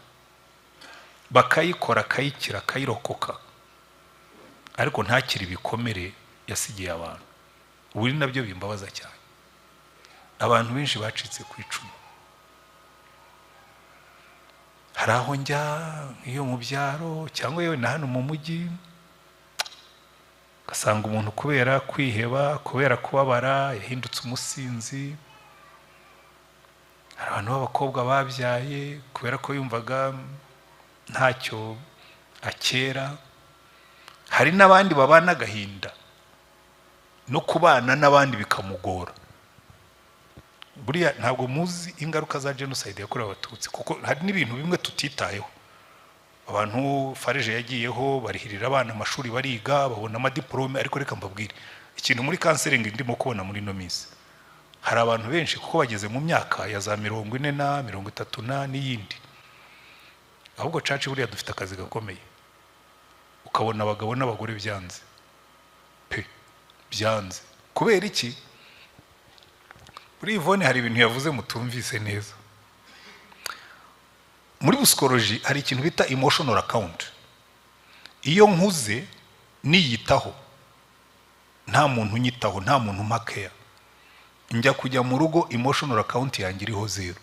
bakayikora akayikira akayirokoka, ariko ntakiri ibikomere yasigiye abantu. Ubu ni nabyo bimbabaza cyane. Abantu benshi bacitse ku icumu. Hari aho njya iyo mu byaro cyangwa yewe na hano mu mujyi, ugasanga umuntu kubera kwiheba, kubera kubabara yahindutse umusinzi. Hari abantu b'abakobwa babyaye kubera ko yumvaga ntacyo akera. Hari n'abandi babana agahinda no kubana n'abandi bikamugora. Buriya ntabwo muzi ingaruka za genocide yakorewe Abatutsi, kuko hari n'ibintu bimwe tutitayeho. Abantu Farije yagiyeho barihirira abana amashuri bariga babona amadiplome, ariko reka mbabwire ikintu muri counseling ndimo kubona muri no minsi, hari abantu benshi kuko bageze mu myaka ya za 40 na 30 na n'iyindi, ahubwo church buriya dufite akazi gakomeye. Ukabona abagabo n'abagore byanze pe, byanze. Kubera iki? Muri Yvonne hari ibintu yavuze mutumvise neza. Muri psychology hari ikintu bita emotional account. Iyo nkuze niyitaho, nta muntu unyitaho, nta muntu umpakea, njya kujya mu rugo emotional account yanjye iriho 0.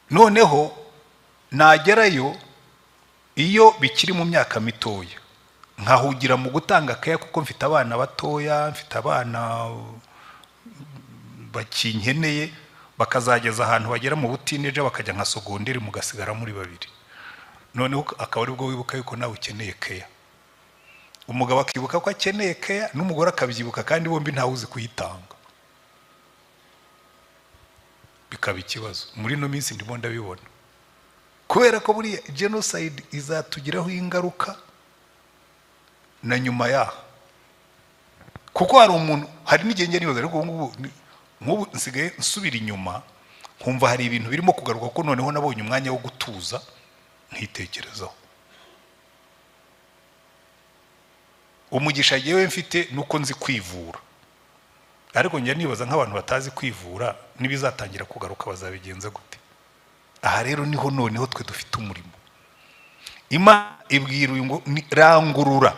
Noneho nagerayo iyo bikiri mu myaka mitoya, nkahugira mu gutanga akaya, kuko mfite abana batoya, mfite abana bakinkeneye, bakazageza ahantu bagera mu butineje bakajya nka sogonderi, mugasigara muri babiri. Noneho akaba ari bwo wibuka yuko nawe ukeneye keya. Umugabo akibuka ko akeneye keya, n'umugore akabyibuka, kandi bombi ntawe uzi kuyitanga. Bikaba ikibazo. Muri no minsi ndimo ndabibona, kubera ko buri genocide izatugiraho ingaruka na nyuma yaho. Kuko hari umuntu, hari n'igihe njye nibaza, ariko nk'ubu nsigaye nsubira inyuma nkumva hari ibintu birimo kugaruka, ko noneho nabonye umwanya wo gutuza nkitekerezaho. Umugisha yewe mfite nuko nzi kwivura, ariko njya nibaza nk'abantu batazi kwivura nibizatangira kugaruka bazabigenza gute? Aha rero niho noneho twe dufite umurimo. Imana ibwira uyu ngo rangurura.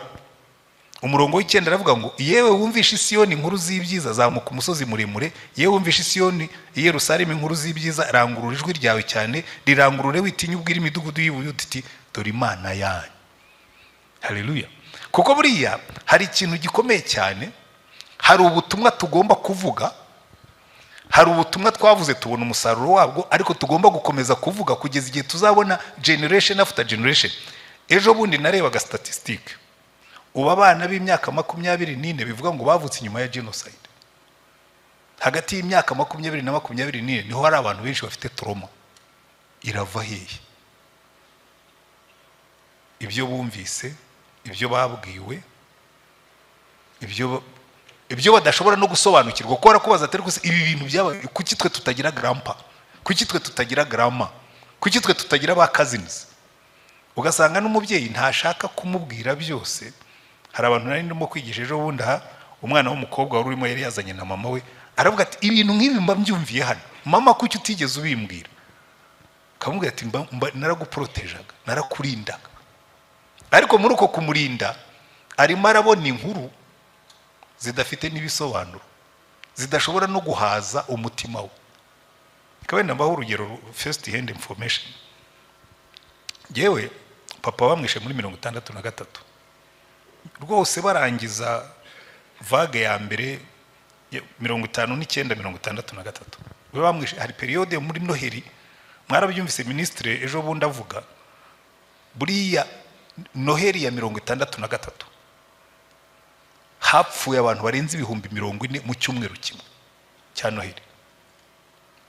Umurongo w'9 aravuga ngo yewe wumvishe Siyoni inkuru z'ibyiza, zamuka umusozi muremure. Yewe wumvishe Siyoni i Yerusalemu inkuru z'ibyiza, rangurura ijwi ryawe cyane, rirangurure witinya, ubwira imidugudu y'Ubuyuda uti dore Imana yanyu. Haleluya. Kuko buriya hari ikintu gikomeye cyane, hari ubutumwa tugomba kuvuga, hari ubutumwa twavuze tubona umusaruro wabwo, ariko tugomba gukomeza kuvuga kugeza igihe tuzabona generation after generation. Ejo bundi narebaga statistique, ubu abana b'imyaka 24 bivuga ngo bavutse inyuma ya genocide. Hagati y'imyaka 20 na 24 niho hari abantu benshi bafite trauma. Irava hehe? Ibyo bumvise, ibyo babwiwe, ibyo badashobora no gusobanukirwa. Kuko kubaza atari gusa ibi bintu byabaye, kuki twe tutagira grandpa, kuki twe tutagira grandma, kuki twe tutagira ba cousins? Ugasanga n'umubyeyi ntashaka kumubwira byose. Hari abantu nari ndimo kwigisha ejo bundi, umwana w'umukobwa wari urimo yari yazanye na mama we, aravuga ati ibintu nk'ibi mba mbyumviye hano, mama kuki utigeze ubimbwira? Kamubwira ati naraguprotejaga, narakurindaga. Ariko muri uko kumurinda arimo arabona inkuru zidafite n'ibisobanuro, zidashobora no guhaza umutima we. Kabenda mbaho urugero first hand information. Yewe papa bamwishe muri 63 rwose, barangiza vague ya mbere 59-63. We bamwishe hari periode muri Noheli, mwarabyumvise ministre ejo bundi avuga, buriya Noheli ya 63 hapfuye abantu barenze 40,000 mu cyumweru kimwe cya Noheli.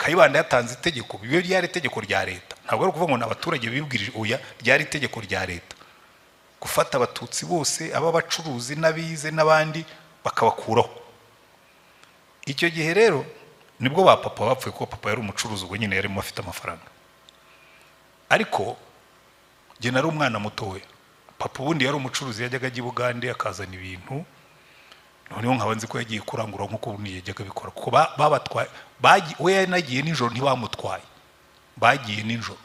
Kayibanda yatanze itegeko, bibe ryari itegeko rya leta, ntabwo ari ukuvuga ngo n'abaturage bibwirije, oya, ryari itegeko rya leta, gufata abatutsi bose, aba bacuruzi n'abize n'abandi bakabakuraho. Icyo gihe rero nibwo ba papa bapfuye, kuko papa yari umucuruzi, ubwo nyine yarimo afite amafaranga. Ariko jye nari umwana mutoya, papa ubundi yari umucuruzi, yajyaga ajya i Bugande akazana ibintu, noneho nkaba nzi ko yagiye kurangura nk'uko ubundi yajyaga bikora, kuko babatwaye, we yanagiye nijoro ntibamutwaye, bagiye nijoro,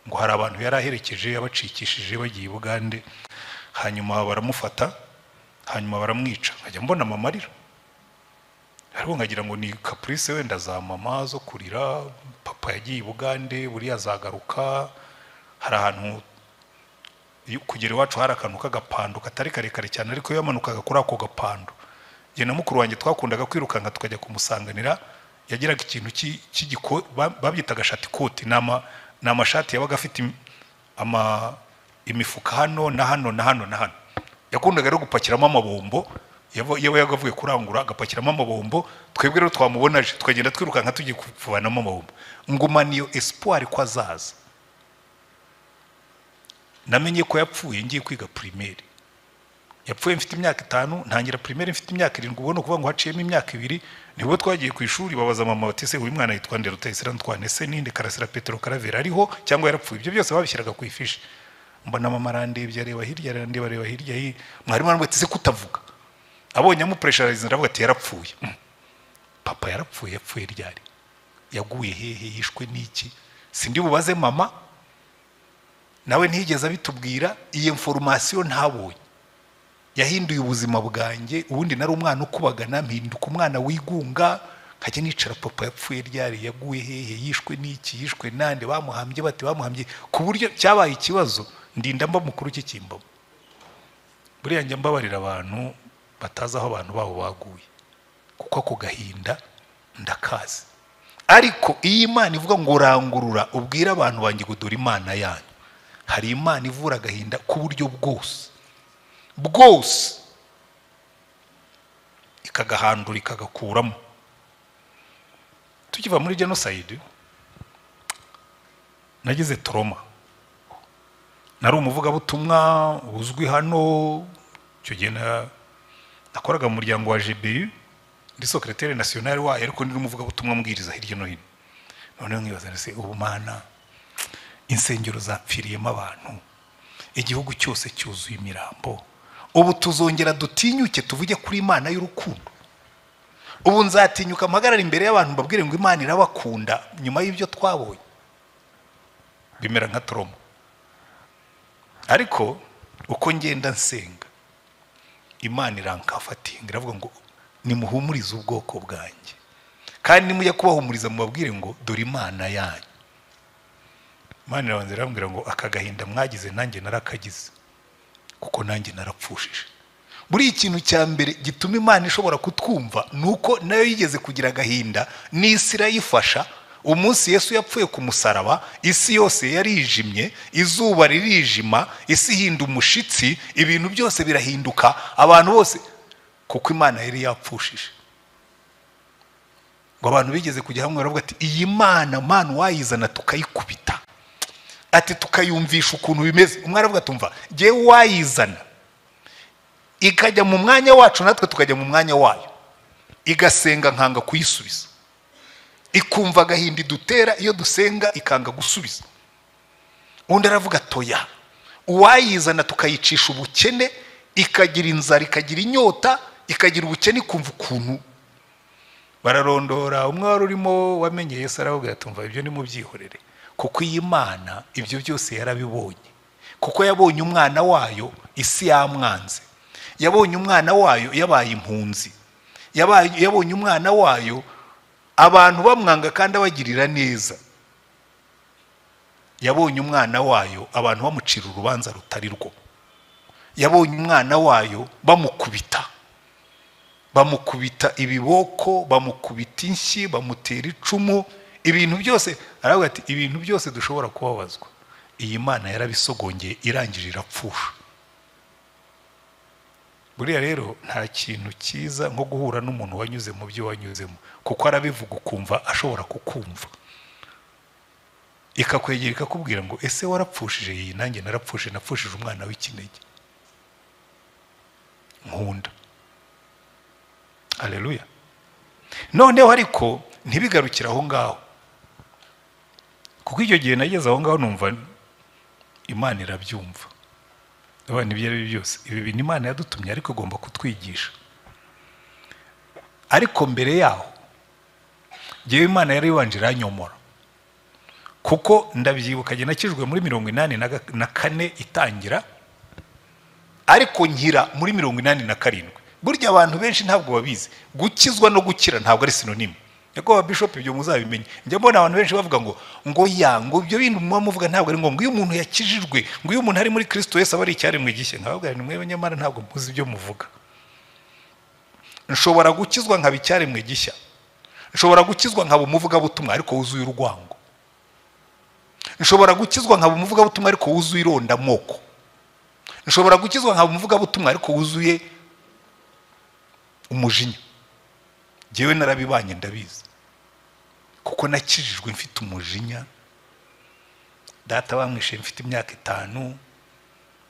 ngo hari abantu yari aherekeje yabacikishije bagiye i Bugande, hanyuma baramufata, hanyuma baramwica. Nkajya mbona mama arira, ariko nkagira ngo ni caprice wenda za mama zo kurira, papa yagiye i Bugande, buriya azagaruka. Hari ahantu kugera iwacu hari akantu k'agapando katari karekare cyane, ariko yamanukaga kuri ako gapando. Jye na mukuru wanjye twakundaga kwirukanka tukajya kumusanganira, yagiraga ikintu babyitaga shati koti, ni amashati yabaga afite imifuka hano na hano na hano na hano. Yakundaga rero gupakiramo amabombo, yewe yagavuye kurangura agapakiramo amabombo, twebwe rero twamubonaje tukagenda twirukanka tugiye kuvanamo amabombo. Ngumana iyo espoir ko azaza. Namenye ko yapfuye ngiye kwiga primaire, yapfuye mfite imyaka 5, ntangira primaire mfite imyaka 7, ubona kuvuga ngo haciyemo imyaka 2, nibwo twagiye ku ishuri babaza mama bati se uyu mwana yitwa nde, Rutayisire Antoine se ninde, Karasira Petro Karavera ariho cyangwa yarapfuye? Ibyo byose babishyiraga ku ifishi. Mbona mama arandebye, areba hirya, areba hirya, mwarimu aramubwira se kutavuga, abonye amupressurize ndavuga ati yarapfuye. Papa yarapfuye, yapfuye ryari, yaguye hehe, yishwe n'iki? Sindi bubaze mama, nawe ntiyigeze abitubwira, iyi information ntabonye. Yahinduye ubuzima bwanjye, ubundi nari umwana ukubagana, mpinduka umwana wigunga, nkajya nicara papa yapfuye ryari, yaguye hehe, yishwe n'iki, yishwe nande, bamuhambye bati, bamuhambye, ku buryo cyabaye ikibazo ndinda mba mukuru cy'ikimbamo. Buriya njya mbabarira abantu batazi aho abantu babo baguye, kuko ako gahinda ndakazi. Ariko iyi Imana ivuga ngo rangurura ubwire abantu banjye ngo dore Imana yanyu, hari Imana ivura agahinda ku buryo bwose ikagahandura ikagakuramo. Tukiva muri genocide nagize trauma, nari umuvugabutumwa uzwi hano, icyo gihe nakoraga mu muryango wa GBU, ndi secrétaire national wayo, ariko ndi umuvugabutumwa mbwiriza hirya no hino. Noneho nkibaza se ubu Mana, insengero zapfiriyemo abantu, igihugu cyose cyuzuye imirambo, ubu tuzongera dutinyuke tuvuge kuri Imana y'urukundo? Ubu nzatinyuka mpagarara imbere y'abantu mbabwire ngo Imana irabakunda nyuma y'ibyo twabonye? Bimera nka trauma. Ariko uko ngenda nsenga, Imana irankafatinga, iravuga ngo nimuhumurize ubwoko bwanjye, kandi nimujya kubahumuriza mubabwire ngo dore Imana yanyu. Imana irabanza irambwira ngo aka gahinda mwagize nanjye narakagize, kuko nanjye narapfushije. Buri ikintu cya mbere gituma Imana ishobora kutwumva nuko nayo yigeze kugira agahinda, n'isi irayifasha. Umunsi Yesu yapfuye ku musaraba, isi yose yarijimye, izuba ririjima, isi hinda umushitsi, ibintu byose birahinduka, abantu bose, kuko Imana yari yapfushije. Ngo abantu bigeze kujya hamwe baravuga ati iyi Mana wayizana tukayikubita, ati tukayumvisha ukuntu bimeze. Umwe aravuga tumva je wayizana ikajya mu mwanya wacu, natwe tukajya mu mwanya wayo, igasenga nkanga kuyisubiza, ikumva agahinda dutera iyo dusenga ikanga gusubiza. Undi aravuga toya, uwayizana tukayicisha ubukene, ikagira inzara, ikagira inyota, ikagira ubukene, ikumva ukuntu. Bararondora, umwe wari urimo wamenye Yesu aravuga tumva ibyo ni mu byihorere, kuko iyi Mana ibyo byose yarabibonye, kuko yabonye umwana wayo isi yamwanze, yabonye umwana wayo yabaye impunzi, yabonye umwana wayo abantu bamwanga kandi abagirira neza, yabonye umwana wayo abantu bamucira urubanza rutari rwo, yabonye umwana wayo bamukubita ibiboko, bamukubita inshyi, bamutera icumu, ibintu byose. Aravuga ati ibintu byose dushobora kubabazwa, iyi Mana yarabisogongeye irangije irapfusha. buriya rero nta kintu cyiza nko guhura n'umuntu wanyuze mu byo wanyuzemo, kuko arabivuga ukumva ashobora kukumva, ikakwegera ikakubwira ngo ese warapfushije iyi, nanjye narapfushije, napfushije umwana w'ikinege nkunda. Haleluya. Noneho ariko ntibigarukira aho ngaho, kuko icyo gihe nageze aho ngaho numva Imana irabyumva. Abana ibyo ari byose ibi bintu Imana yadutumye ariko igomba kutwigisha. Ariko mbere yaho ngewe Imana yari ibanje iranyomora, kuko ndabyibuka jye nakijwe muri 84 itangira, ariko nkira muri 87. Burya abantu benshi ntabwo babizi gukizwa no gukira ntabwo ari sinonime. Yego wa bishop ibyo muzabimenye. Njye mbona abantu benshi bavuga ngo ibyo bintu muvuga ntabwo ari ngombwa. Iyo umuntu yakijijwe, ngo iyo umuntu ari muri Kristo Yesu aba ari icyaremwe gishya, nkababwira ni mwe nyamara ntabwo muzi ibyo muvuga. Nshobora gukizwa nkaba icyaremwe gishya, nshobora gukizwa nkaba umuvuga butumwa ariko wuzuye urwango, nshobora gukizwa nkaba umuvuga butumwa ariko wuzuye ironda moko, nshobora gukizwa nkaba umuvuga butumwa ariko wuzuye umujinya. Jewe narabibanye ndabizi, kuko nakijijwe mfite umujinya. Data bamwishe mfite imyaka 5,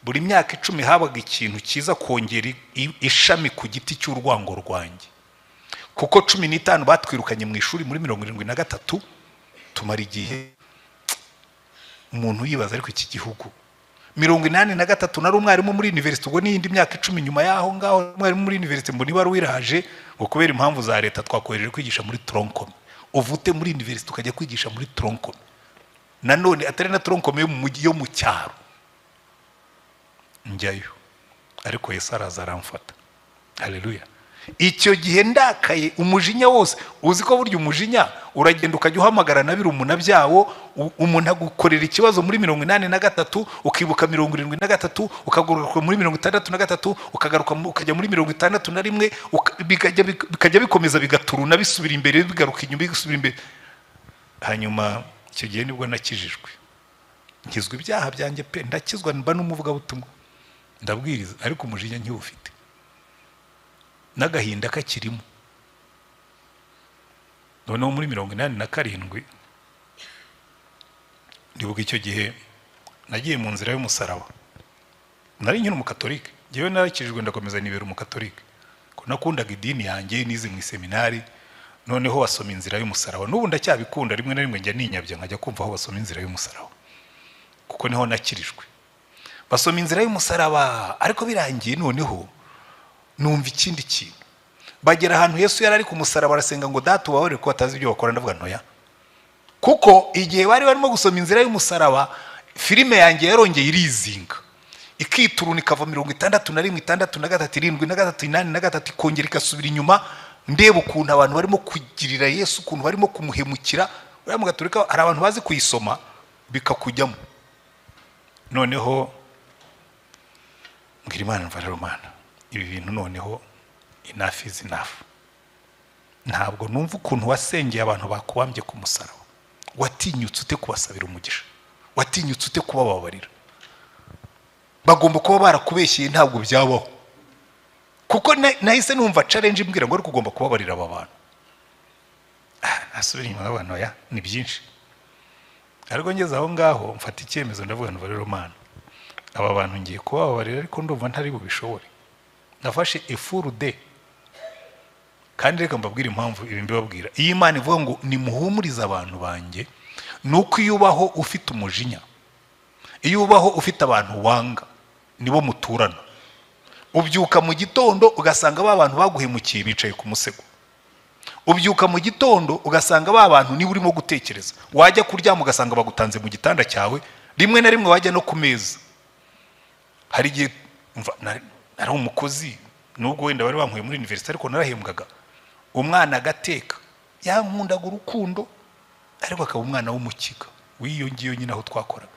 buri myaka 10 habaga ikintu kiza kongera ishami ku giti cy'urwango rwanjye, kuko 15 batwirukanye mu ishuri muri 73. Tumara igihe umuntu yibaza ariko iki gihugu 83 nari umwarimu muri university, ubwo n'indi myaka 10 nyuma yaho ngaho umwarimu muri university mbona ibaru wiraje ngo kubera impamvu za leta twakohereje kwigisha muri Troncome. Uvute muri university ukajya kwigisha muri Troncome, nanone atari na Troncome yo mu mujyi yo mu cyaro, njyayo ariko Yesu araza aramfata. Haleluya. Icyo gihe ndakaye umujinya wose, uzi ko burya umujinya uragenda ukajya uhamagara na birumuna byawo, umuntu agukorera ikibazo muri 83 ukibuka 73 ukagaruka muri 63 ukagaruka ukajya muri 61 bikajya bikomeza bigaturuna bisubira imbere bigaruka inyuma bisubira imbere. Hanyuma icyo gihe nibwo nakijijwe, nkizwe ibyaha byanjye pe, ndakizwa mba n'umuvuga butumwa ndabwiriza, ariko umujinya ntiwufite n'agahinda kakirimo. Noneho muri 87 ndibuka icyo gihe nagiye mu nzira y'umusaraba, nari nkiri umukatolike. Jewe narakijijwe ndakomeza nibera umukatolike, ko nakundaga idini yanjye, nize mu seminari. Noneho basoma inzira y'umusaraba, n'ubu ndacyabikunda, rimwe na rimwe njya ninyabya nkajya kumva aho basoma inzira y'umusaraba, kuko niho nakirijwe. Basoma inzira y'umusaraba, ariko birangiye noneho numva ikindi kintu. Bagera ahantu Yesu yari ari ku musaraba arasenga ngo Data ubabare ko batazi ibyo bakora. Ndavuga ntoya, kuko igihe bari barimo gusoma inzira y'umusaraba filime yanjye yarongeye irizinga ikituruna ikava 61 63 73 ikongera ikasubira inyuma. Ndeba ukuntu abantu barimo kugirira Yesu, ukuntu barimo kumuhemukira. Uriya mu Gatolika hari abantu bazi kuyisoma bikakujyamo. Noneho ngira Imana mvara Romana, ibi bintu noneho enough is enough. Ntabwo numva ukuntu wasengeye abantu bakubambye ku musaraba, watinyutse ute kubasabira umugisha, watinyutse ute kubababarira. Bagomba kuba barakubeshyeye, ntabwo byabaho. Kuko nahise numva challenge imbwira ngo ari kugomba kubabarira aba bantu. Nasubira inyuma abantu ya ni byinshi, ariko ngeze aho ngaho mfata icyemezo ndavuga ngo rero Mana, aba bantu ngiye kubabarira ariko ndumva ntari bubishobore. Nafashe full day, kandi reka mbabwira impamvu ibi mbibabwira. Iyi Imana ivuga ngo nimuhumurize abantu banjye, nuko iyo ubaho ufite umujinya, iyo ubaho ufite abantu wanga, nibo muturana. Ubyuka mu gitondo ugasanga ba bantu baguhemukiye bicaye ku musego. Ubyuka mu gitondo ugasanga ba bantu niba urimo gutekereza, wajya kuryama ugasanga bagutanze mu gitanda cyawe, rimwe na rimwe wajya no ku meza. Hari igihe nari umukozi, nubwo wenda bari bankuye muri university, ariko narahembwaga. Umwana agateka, yankundaga urukundo, ariko akaba umwana w'umukiga w'iyo ngiyo nyine aho twakoraga.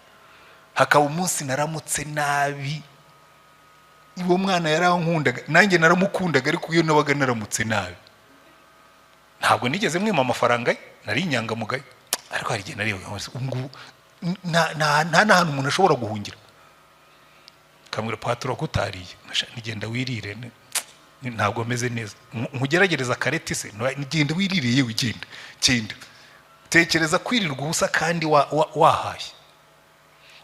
Hakaba umunsi naramutse nabi, uwo mwana yarankundaga, nanjye naramukundaga, ariko iyo nabaga naramutse nabi ntabwo nigeze mwima amafaranga ye, nari inyangamugayo. Ariko hari igihe nariwe nta hantu umuntu ashobora guhungira, akamwira paturo kutariye nigenda wirire ntabwo meze neza nkugeragereza kareti se nigenda wirire yewe genda tekereza kwirirwa ubusa kandi wahashye.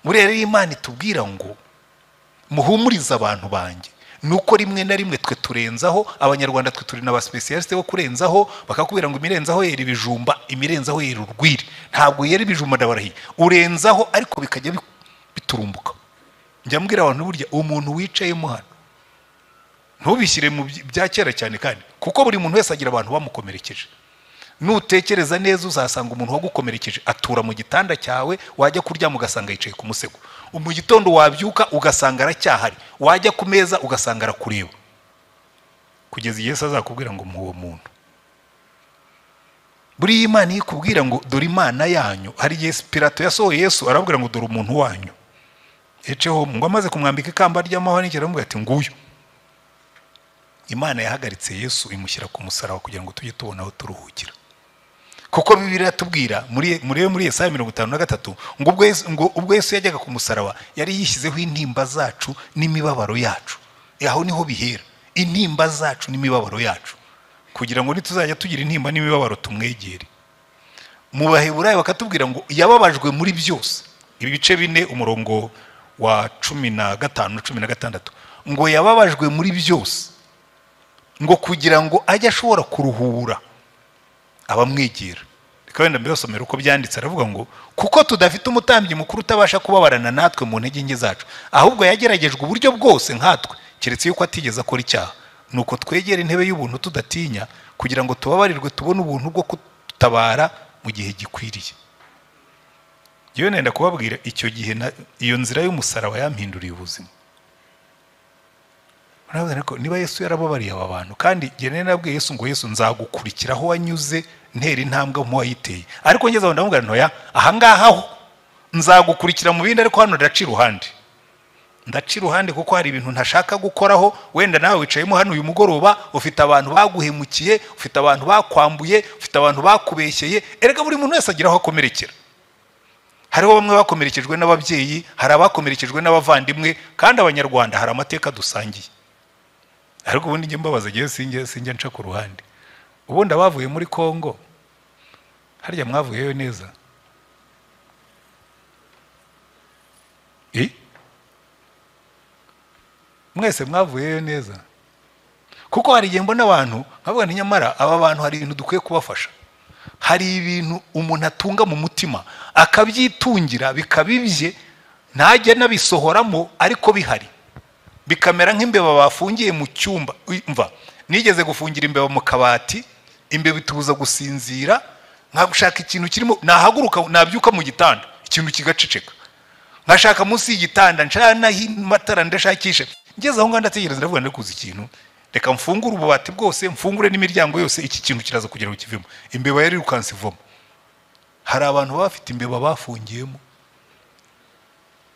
Rero Imana itubwira ngo muhumurize abantu banjye, nuko rimwe na rimwe twe turenzaho. Abanyarwanda twe turi n'aba specialiste bo kurenzaho, bakakubwira ngo imirenzaho yera ibijumba, imirenzaho yera urwiri. Ntabwo yera ibijumba ndabarahiye, urenzaho ariko bikajya biturumbuka. Njya mbwira abantu burya umuntu wicayemo hano ntubishyire mu bya kera cyane, kandi kuko buri muntu wese agira abantu bamukomerekeje. Nutekereza neza uzasanga umuntu wagukomerekeje atura mu gitanda cyawe, wajya kuryama ugasanga yicaye ku musego. Mu gitondo wabyuka ugasanga aracyahari, wajya ku meza ugasanga arakureba, kugeza igihe azakubwira ngo muwo muntu. Buri Imana ikubwira ngo dore Imana yanyu. Hari igihe Pilato yasohoye Yesu arabwira ngo dore umuntu wanyu, eceho ngo amaze kumwambika ikamba ry'amahwa n'ikira aramubwira ati nguyu. Imana yahagaritse Yesu imushyira ku musaraba kugira ngo tujye tubona aho turuhukira. Kuko Bibiliya atubwira muri Yesaya 53 ngo ubwo Yesu yajyaga ku musaraba yari yishyizeho intimba zacu n'imibabaro yacu. Aho niho bihera, intimba zacu n'imibabaro yacu, kugira ngo nituzajya tugira intimba n'imibabaro tumwegere. Mu Baheburayo bakatubwira ngo yababajwe muri byose. Ibi bice 4 umurongo wa 15-16 ngo yababajwe muri byose, ngo kugira ngo ajye ashobora kuruhura abamwegera. Reka wenda mbibasomera uko byanditse. Aravuga ngo kuko tudafite umutambyi mukuru utabasha kubabarana natwe mu ntege nke zacu, ahubwo yageragejwe uburyo bwose nkatwe, keretse yuko atigeze akora icyaha. Nuko twegera intebe y'ubuntu tudatinya, kugira ngo tubabarirwe tubone ubuntu bwo kutabara mu gihe gikwiriye. Yewe nenda kubabwira icyo gihe iyo nzira y'umusaraba yampinduriye ubuzima. Ariko niba Yesu yarababariye aba bantu, kandi gene nabwiye Yesu ngo Yesu nzagukurikira aho wanyuze ntera intambwe mu wayiteye, ariko ngeze aho ndamubwira ntoya aha ngaha ho nzagukurikira mu bindi, ariko hano ndaci ruhande kuko hari ibintu ntashaka gukoraho. Wenda nawe wicayemo hano uyu mugoroba ufite abantu baguhemukiye, ufite abantu bakwambuye, ufite abantu bakubeshyeye. Erega buri muntu wese agira aho akomerekera. Hariho bamwe bakomerekejwe n'ababyeyi, hari abakomerekejwe n'abavandimwe, kandi Abanyarwanda hari amateka dusangiye. Ariko ubundi njye mbabaza gihe sinjye nca ku ruhande. Ubundi abavuye muri Kongo harya mwavuyeyo neza? Mwese mwavuyeyo neza? Kuko hari igihe mbona abantu nkavuga nti nyamara aba bantu hari ibintu dukwiye kubafasha. Hari ibintu umuntu atunga mu mutima akabyitungira bikabibye, ntajye nabisohoramo, ariko bihari bikamera nk'imbeba bafungiye mu cyumba. Mva nigeze gufungira imbeba mu kabati, imbeba itubuza gusinzira, nkagushaka ikintu kirimo, nahaguruka nabyuka mu gitanda ikintu kigaceceka, nkashaka munsi y'igitanda ncana matara ndashakisha. Ngeze aho nganda tegereza ndavuga ndakuza ikintu, reka mfungure ububati bwose, mfungure n'imiryango yose, iki kintu kiraza kugera ukivemo. Imbeba yari rukansivoma. Hari abantu bafite imbeba bafungiyemo,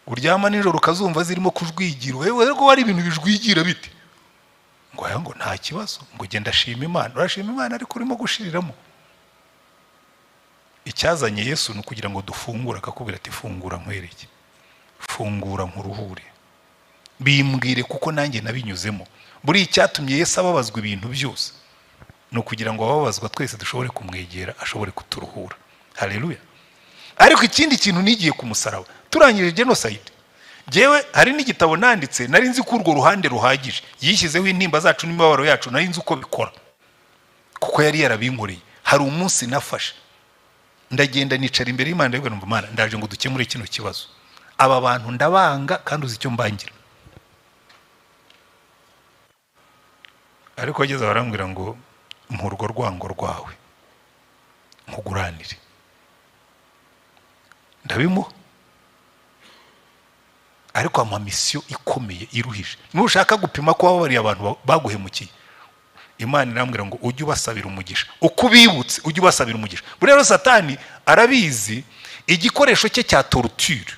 uryama nijoro ukazumva zirimo kujwigira. Wewe rero wari ibintu bijwigira bite? Ngo nta kibazo, ngo genda shima Imana. Urashima Imana ariko urimo gushiriramo. Icyazanye Yesu ni kugira ngo dufungure, akakubwira ati fungura nkwereke, fungura nkuruhure, bimbwire kuko nanjye nabinyuzemo. Buri icyatumye Yesu ababazwa ibintu byose no kugira ngo ababazwa twese dushobore kumwegera, ashobore kuturuhura. Haleluya. Ariko ikindi kintu nigiye ku musaraba turangije genocide, jewe hari n'igitabo nanditse, nari nzi ko urwo ruhande ruhagije yishyizeho intimba zacu n'imibabaro yacu, nari nzi uko bikora kuko yari yarabinkoreye. Hari umunsi nafashe ndagenda nicara imbere y'Imana, ndabwira ngo Imana, ndaje ngo dukemure kino kibazo. Aba bantu ndabanga kandi uzi icyo mbangira. Ariko ageze barambwira ngo mpurwo rwango rwawe nkuguranire. Ndabimuha, ariko ama misiyo ikomeye iruhije. Nushaka gupima ko wabariye abantu baguhemukiye, Imana irambwira ngo ujye ubasabira umugisha. Uko bibutse ujye ubasabira umugisha. Rero Satani arabizi, igikoresho cye cya torture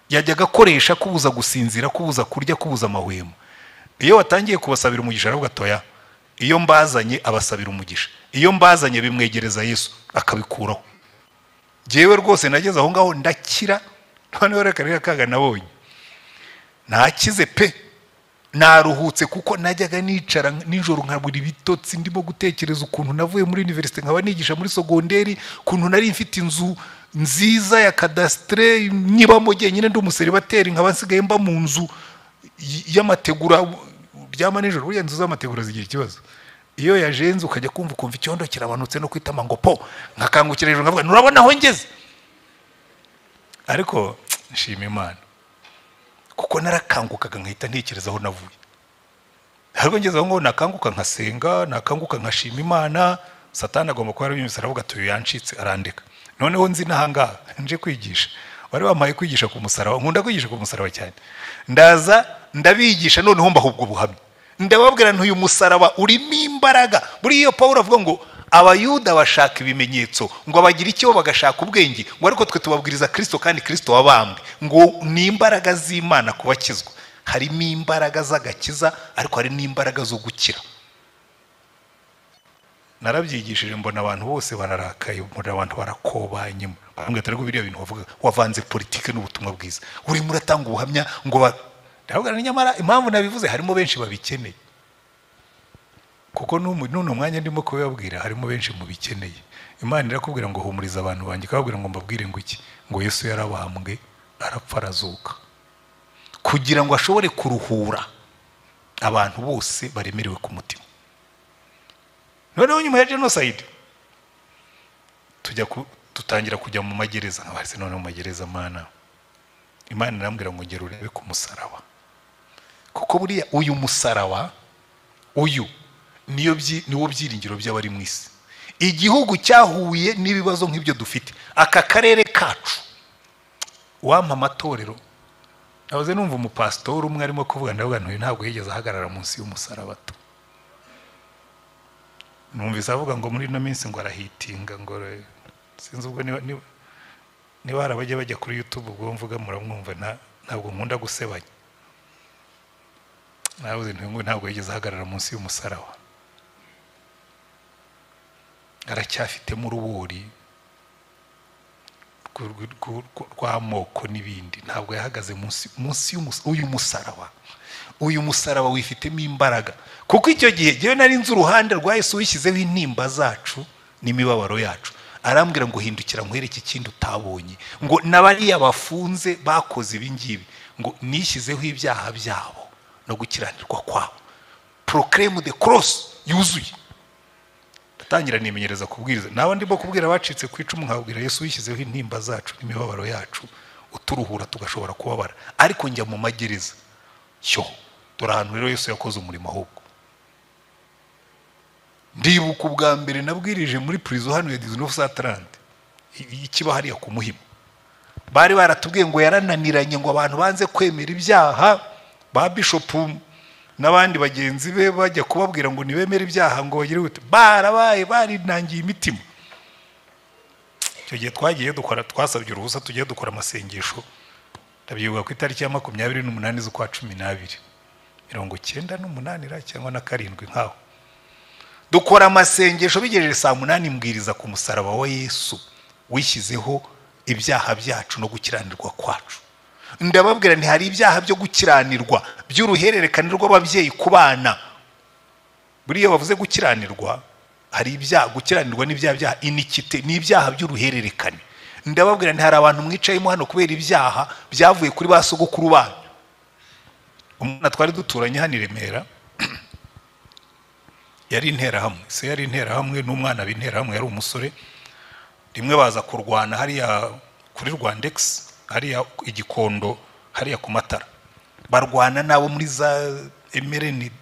yajyaga akoresha kubuza gusinzira, kubuza kurya, kubuza amahwemo. Iyo watangiye kubasabira umugisha aravuga atoya, iyo mbazanye abasabira umugisha, iyo mbazanye bimwegereza Yesu akabikuraho. Jewe rwose nageze aho ngaho ndakira. Noneho reka kaga nabonye nakize pe, naruhutse kuko najyaga nicara nijoro nkabura ibitotsi ndimo gutekereza ukuntu navuye muri universite nkaba nigisha muri sogonderi, ukuntu nari mfite inzu nziza ya kadastre nyibamo nyine ndi umuseribateri, nkaba nsigaye mba mu nzu y'amategura. Byama nijoro, buriya inzu z'amategura zigira ikibazo, iyo yajenze ukajya kumva icyondo kirabanutse no kwitama ngo po, nkakangukira hejuru nkavuga nurabona aho ngeze. Ariko nshima Imana kuko narakangukaga nkahita ntekereza aho navuye. Ariko ngezeho ngo nakanguka nkasenga, nakanguka nkashima Imana, Satani agomba kuba arabinyuze aravuga ati uyu yancitse arandeka. Noneho nzi nahangaha nje kwigisha, wari wamaye kwigisha ku musaraba, nkunda kwigisha ku musaraba cyane, ndaza ndabigisha noneho mbahubwo buhamya, ndababwira ntuyu musaraba urimo imbaraga. Buri iyo Paulo avuga ngo abayuda bashaka ibimenyetso, ngo abagira icyo bagashaka ubwenge, ngo ariko twe tubabwiriza Kristo kandi Kristo wabambwe, ngo ni imbaraga z'Imana kubakizwa. Harimo imbaraga z'agakiza ariko hari n'imbaraga zo gukira. Narabyigishije mbona abantu bose bararakaye, mbona abantu barakobanye, bambwira ariko biriya bintu bavuga wavanze politike n'ubutumwa bwiza, urimo uratanga ubuhamya ngo ndavuga nyamara impamvu nabivuze harimo benshi babikeneye, kuko n'uno mwanya ndimo kubabwira harimo benshi mu bikeneye. Imana irakubwira ngo humuriza abantu banjye, ikababwira ngo mbabwire ngo iki, ngo Yesu yarabambwe arapfa arazuka, kugira ngo ashobore kuruhura abantu bose baremerewe ku mutima. Noneho nyuma ya genocide tutangira kujya mu magereza, nkabase none mu magereza Mana, Imana irambwira ngo ngera urebe ku musaraba, kuko buriya uyu musaraba uyu niwo byiringiro by'abari mu isi. Igihugu cyahuye n'ibibazo nk'ibyo dufite, aka karere kacu, wampa amatorero. Nahoze numva umupasitori umwe arimo kuvuga, ndavuga ntuye ntabwo yigeze ahagarara munsi y'umusaraba to. Numvise avuga ngo muri ino minsi ngo arahitinga, ngo sinzi ubwo niba harabajya bajya kuri YouTube ubwo mvuga muramwumva, ntabwo nkunda gusebanya. Navuze ntuye ntabwo yigeze ahagarara munsi y'umusaraba, aracyafitemo uruburi rw'amoko n'ibindi, ntabwo yahagaze munsi y'uyu musaraba. Uyu musaraba wifitemo imbaraga, kuko icyo gihe ngewe nari nzi uruhande rwa Yesu wishyizeho intimba zacu n'imibabaro yacu. Arambwira ngo hindukira nkwereke ikindi utabonye, ngo n'abariya bafunze bakoze ibi ngibi, ngo nishyizeho ibyaha byabo no gukiranirwa kwabo. Proclaim the cross yuzuye. Ndatangira nimenyereza kubwiriza, nawe ndimo kubwira abacitse ku icumu, nkabwira Yesu wishyizeho intimba zacu n'imibabaro yacu, uturuhura tugashobora kubabara. Ariko njya mu magereza cyo dore ahantu rero Yesu yakoze umurimo. Ahubwo ndibuka ubwa mbere nabwirije muri prison hano ya 1930 ikiba hariya ku Muhima, bari baratubwiye ngo yarananiranye, ngo abantu banze kwemera ibyaha, ba bishop n'abandi bagenzi be bajya kubabwira ngo nibemere ibyaha ngo bagire gute, barabaye barinangiye imitima. Icyo gihe twagiye dukora, twasabye uruhusa tugiye dukora amasengesho, ndabyibuka ku itariki ya 28 z'ukwa 12 1998 cyangwa na 7 nkaho, dukora amasengesho bigejeje saa 8 mbwiriza ku musaraba wa Yesu wishyizeho ibyaha byacu no gukiranirwa kwacu. Ndababwira nti hari ibyaha byo gukiranirwa by'uruhererekane rw'ababyeyi ku bana. Buriya bavuze gukiranirwa, hari ibyaha gukiranirwa n'ibyaha bya inikite, n'ibyaha by'uruhererekane. Ndababwira nti hari abantu mwicayemo hano kubera ibyaha byavuye kuri ba sogokuru banyu. Umwana twari duturanye hano i Remera yari interahamwe, se yari interahamwe n'umwana b'interahamwe yari umusore. Rimwe baza kurwana hariya kuri Rwandex, hariya igikondo, hariya ku Matara, barwana nabo muri za Emerenide,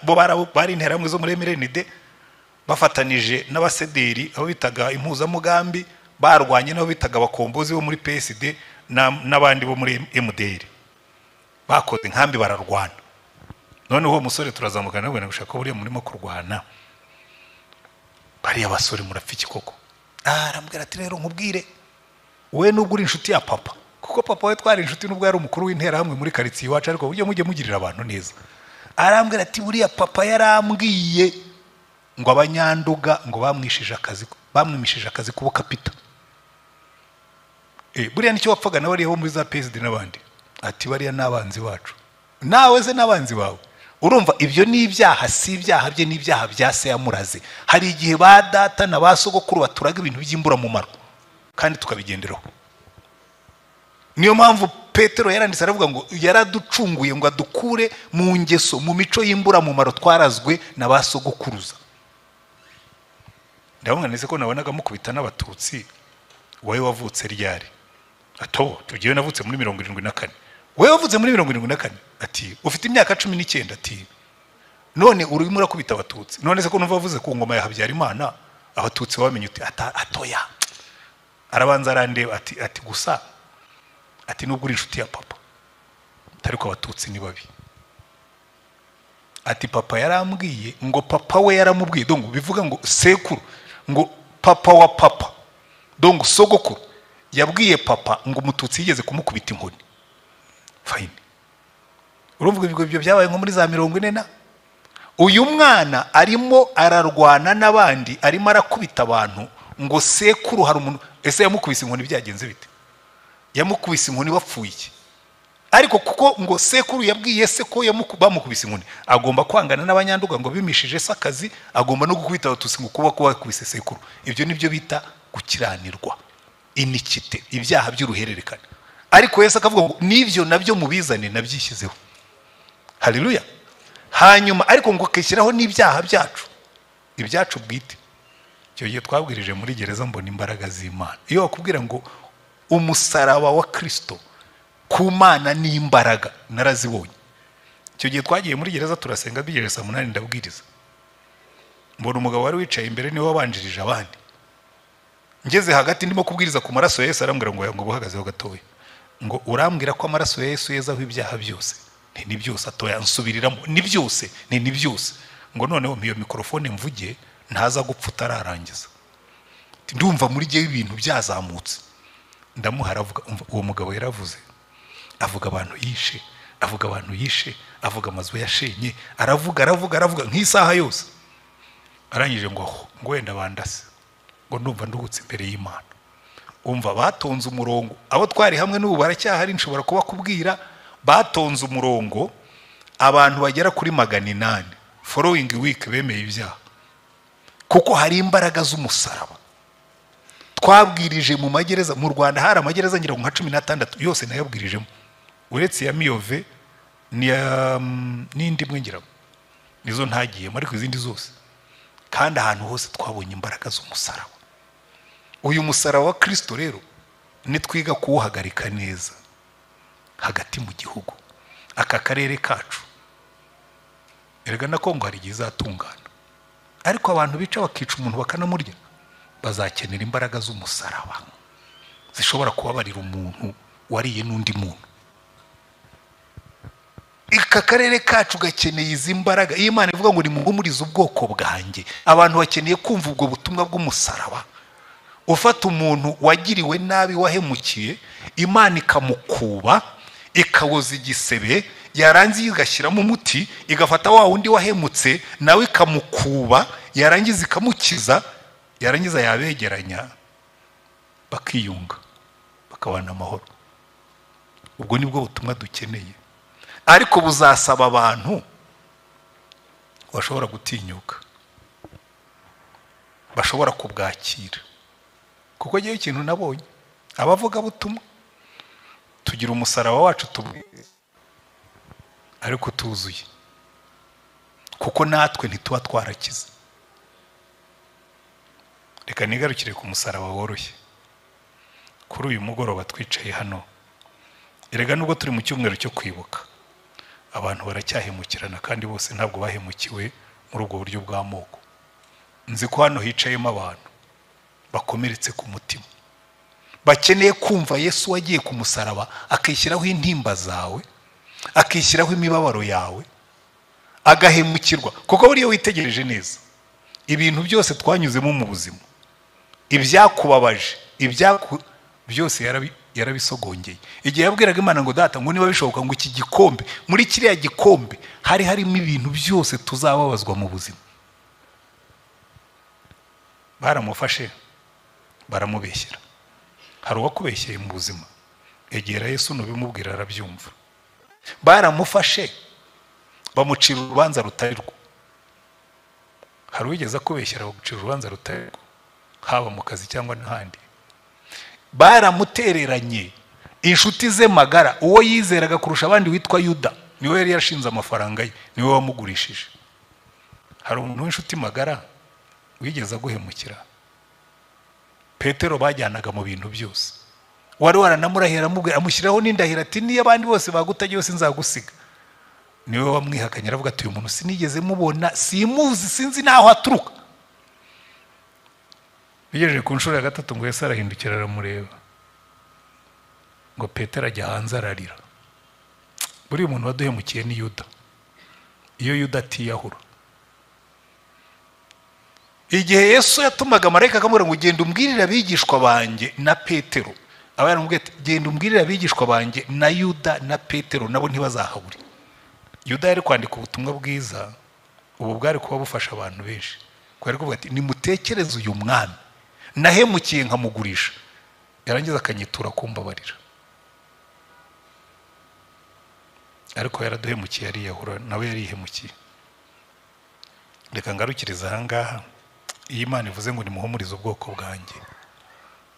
bo bari interahamwe zo muri Emerenide bafatanije n'abasederi aho bitaga impuzamugambi, barwanye nabo bitaga abakombozi bo muri PSD n'abandi bo muri MDR, bakoze nkambi bararwana. Noneho uwo musore turazamuka nawe gushaka buriya murimo kurwana, bariya basore murapfiki koko. Arambwira ati rero nkubwire, we nubwo uri inshuti ya papa, kuko papa we twari inshuti nubwo yari umukuru w'interahamwe muri karitsiye iwacu, ariko ujye mujye mugirira abantu neza. Arambwira ati buriya papa yarambwiye ngo abanyanduga ngo bamwimishije akazi kuba kapita. Buriya nicyo wapfaga nawe ariho muri za PSD n'abandi. ati bariya n'abanzi bacu. Nawe se n'abanzi bawe. Urumva ibyo ni ibyaha, si ibyaha bye n'ibyaha bya se yamuraze. Hari igihe ba data na ba sogokuru baturaga ibintu by'imbura mumaro kandi tukabigenderaho. Niyo mpamvu Petero yaranditse aravuga ngo yaraducunguye ngo adukure mu ngeso, mu mico y'imbura mumaro twarazwe na ba sogokuruza. Ndabona nese ko nabonaga mukubita n'abatutsi. Wowe wavutse ryari? Ato tugiye navutse muri 74. Wowe wavutse muri 74? Ati ufite imyaka 19. Ati none urimo urakubita abatutsi. None se ko numva wavuze ku ngoma ya Habyarimana abatutsi bamenye uti atoya. Arabanza arandeba ati gusa ati nubwo uri inshuti ya papa ariko abatutsi ni babi. Ati papa yarambwiye ngo papa we yaramubwiye donc bivuga ngo sekuru ngo papa wa papa donc sogokuru yabwiye papa ngo umututsi yigeze kumukubita inkoni. Fine. Urumva ibyo byabaye nko muri za 40. Uyu mwana arimo ararwana n'abandi, arimo arakubita abantu ngo sekuru hari umuntu. Ese yamukubise inkoni byagenze bite? Yamukubise inkoni bapfuye iki? Ariko kuko ngo sekuru yabwiye se ko bamukubise inkoni, agomba kwangana n'abanyanduga ngo bimishije se akazi, agomba no gukubita abatutsi ngo kuba bakubise sekuru. Ibyo nibyo bita gukiranirwa, inikite, ibyaha by'uruhererekane. Ariko Yesu akavuga ngo nivyo nabyo mubizane nabyishyizeho. Haleluya. Hanyuma ariko ngo keshyiraho n'ibyaha byacu, ibyacu bwite. Cyo gihe twabwirije muri gereza mbona imbaraga z'Imana. Iyo bakubwira ngo umusaraba wa Kristo ku Mana ni imbaraga, narazibonye. Cyo gihe twagiye muri gereza turasenga bigereza 8 ndabwiriza. Mbona umugabo wari wicaye imbere niwe wabanjirije abandi. Ngeze hagati ndimo kubwiriza ku maraso ya Yesu, arambwira ngo buhagazeho gatoya. Ngo urambwira ko amaraso ya Yesu yezaho ibyaha byose. Ni byose atoya nsubiriramo. Ni byose, ni byose. Ngo noneho mpiyo mikrofone mvuge ntaza gupfuta ararangiza. Ndumva muri gihe ibintu byazamutse. Ndamuhara avuga uwo mugabo yaravuze. Avuga abantu yishe, avuga abantu yishe, avuga amazu yashenye, aravuga nk'isaha yose. Arangije ngo wenda bandase. Ngo ndumva ndugutse imbere y'Imana. Umva batonze umurongo, abo twari hamwe n'ubu baracyahari nshobora kuba kubwira, batonze umurongo abantu bagera kuri 800 following week bemeye ibyaha. Kuko hari imbaraga z'umusaraba. Twabwirije mu magereza mu Rwanda, hari amagereza ngira nka 16 yose nayabwirijemo, uretse ya Miyove n'indi mwe ngira nizo ntagiye ariko izindi zose. Kandi ahantu hose twabonye imbaraga z'umusaraba. Uyu musaraba wa Kristo rero nitwiga kuwuhagarika neza hagati mu gihugu, aka karere kacu erega na Kongo hari izatungana, ariko abantu bica bakica umuntu bakanamurya bazakenera imbaraga z'umusaraba zishobora kubabarira umuntu wariye n'undi muntu. Aka karere kacu gakeneye izi mbaraga. Imana ivuga ngo nimuhumurize ubwoko bwanjye. Abantu bakeneye kumva ubwo butumwa bw'umusaraba. Ufata umuntu wagiriwe nabi wahemukiye, Imana ikamukuba, ikawoza igisebe, yarangiza igashyiramo umuti, igafata wa wundi wahemutse nawe ikamukuba, yarangiza ikamukiza, yarangiza yabegeranya bakiyunga bakabana amahoro. Ubwo nibwo butumwa dukeneye, ariko buzasaba abantu bashobora gutinyuka, bashobora kubwakira. Kuko giye ikintu nabonye abavuga butumwa tugira umusaraba wacu ariko tuzuye, kuko natwe ntituba twarakize. Reka nigarukire ku musaraba woroshye. Kuri uyu mugoroba twicaye hano, erega nubwo turi mu cyumweru cyo kwibuka, abantu baracyahemukirana kandi bose ntabwo bahemukiwe muri ubwo buryo bw'amoko. Nzi ko hano hicayemo abantu bakomeretse ku mutima, bakeneye kumva Yesu wagiye ku musaraba akishyiraho intimba zawe, akishyiraho imibabaro yawe, agahemukirwa. Kuko buriya witegereje neza ibintu byose twanyuzemo mu buzima, ibyakubabaje, byose yarabisogongeye. Igihe yabwiraga Imana ngo data ngo niba bishoboka ngo iki gikombe, muri kiriya gikombe hari harimo ibintu byose tuzababazwa mu buzima. Baramufashe baramubeshyera. Hari uwakubeshyeye mu buzima, egera Yesu nubimubwira arabyumva. Baramufashe bamucira urubanza rutari rwo. Hari wigeze kubeshyira bagucira urubanza rutari rwo, haba mu kazi cyangwa n'ahandi. Baramutereranye inshuti ze magara, uwo yizeraga kurusha abandi witwa Yuda niwe yari yashinze amafaranga ye, niwe wamugurishije. Hari umuntu w'inshuti magara wigeze guhemukira? Petero bajyanaga mu bintu byose, wari waranamurahira amushyiraho n'indahiro ati niyo abandi bose bagutagiye sinzagusiga. Niwe wamwihakanye aravuga ati uyu muntu sinigeze mubona, simuzi, sinzi naho aturuka. Bigejeje ku nshuro ya gatatu ngo Yesu arahindukira aramureba, ngo Petero ajya hanze ararira. Buri umuntu waduhemukiye ni Yuda. Iyo Yuda atiyahura, igihe Yesu yatumaga marayika akamubwira ngo genda umbwirire abigishwa banjye na Petero, aba yaramubwiye ati genda umbwirire abigishwa banjye na Yuda na Petero nabo ntibazahabure. Yuda yari kwandika ubutumwa bwiza, ubu bwari kuba bufasha abantu benshi. Kwari kuvuga ati nimutekereze uyu mwami nahemukiye nkamugurisha, yarangiza akanyitura kumbabarira. Ariko yaraduhemukiye, yariyahura, nawe yarihemukiye. Reka ngarukiriza ahangaha. Iyi Imana ivuze ngo nimuhumurize ubwoko bwanjye,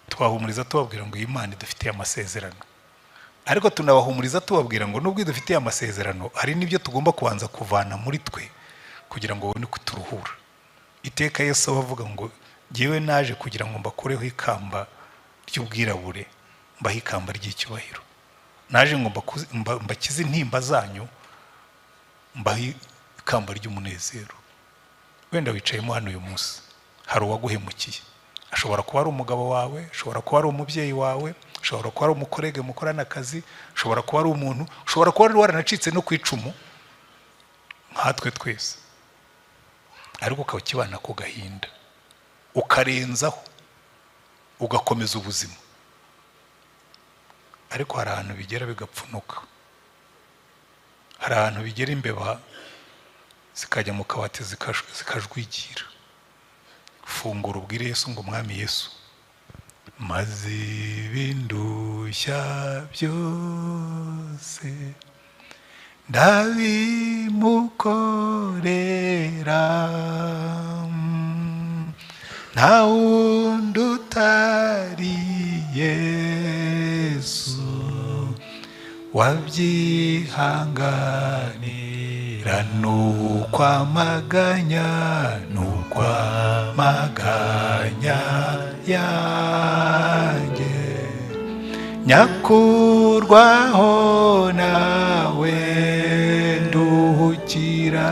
twahumuriza tubabwira ngo iyi Imana idufitiye amasezerano. Ariko tunabahumuriza tubabwira ngo nubwo idufitiye amasezerano, hari n'ibyo tugomba kubanza kuvana muri twe kugira ngo ubone kuturuhura. Iteka Yesu avuga ngo jyewe naje kugira ngo mbakureho ikamba ry'ubwirabure, mbahe ikamba ry'icyubahiro. Naje ngo mbakize intimba zanyu, mbahe ikamba ry'umunezero. Wenda wicayemo hano uyu munsi, hari uwaguhemukiye. Ashobora kuba ari umugabo wawe, ashobora kuba ari umubyeyi wawe, ashobora kuba ari umukorege mukorana akazi, ashobora kuba ari umuntu, ashobora kuba ari waranacitse no kwicumu nkatwe twese. Ariko ukabana ku gahinda, ukarenzaho, ugakomeza ubuzima. Ariko hari ahantu bigera bigapfunuka, hari ahantu bigera imbeba zikajya mu kabati zikajwigira. Fungura ubwire Yesu ngo mwami Yesu, maze ibindushya byose ndabimukorera, nta wundi utari Yesu wabyihanganira. Nukwamaganya yanjye nyakurwaho nawe, nduhukira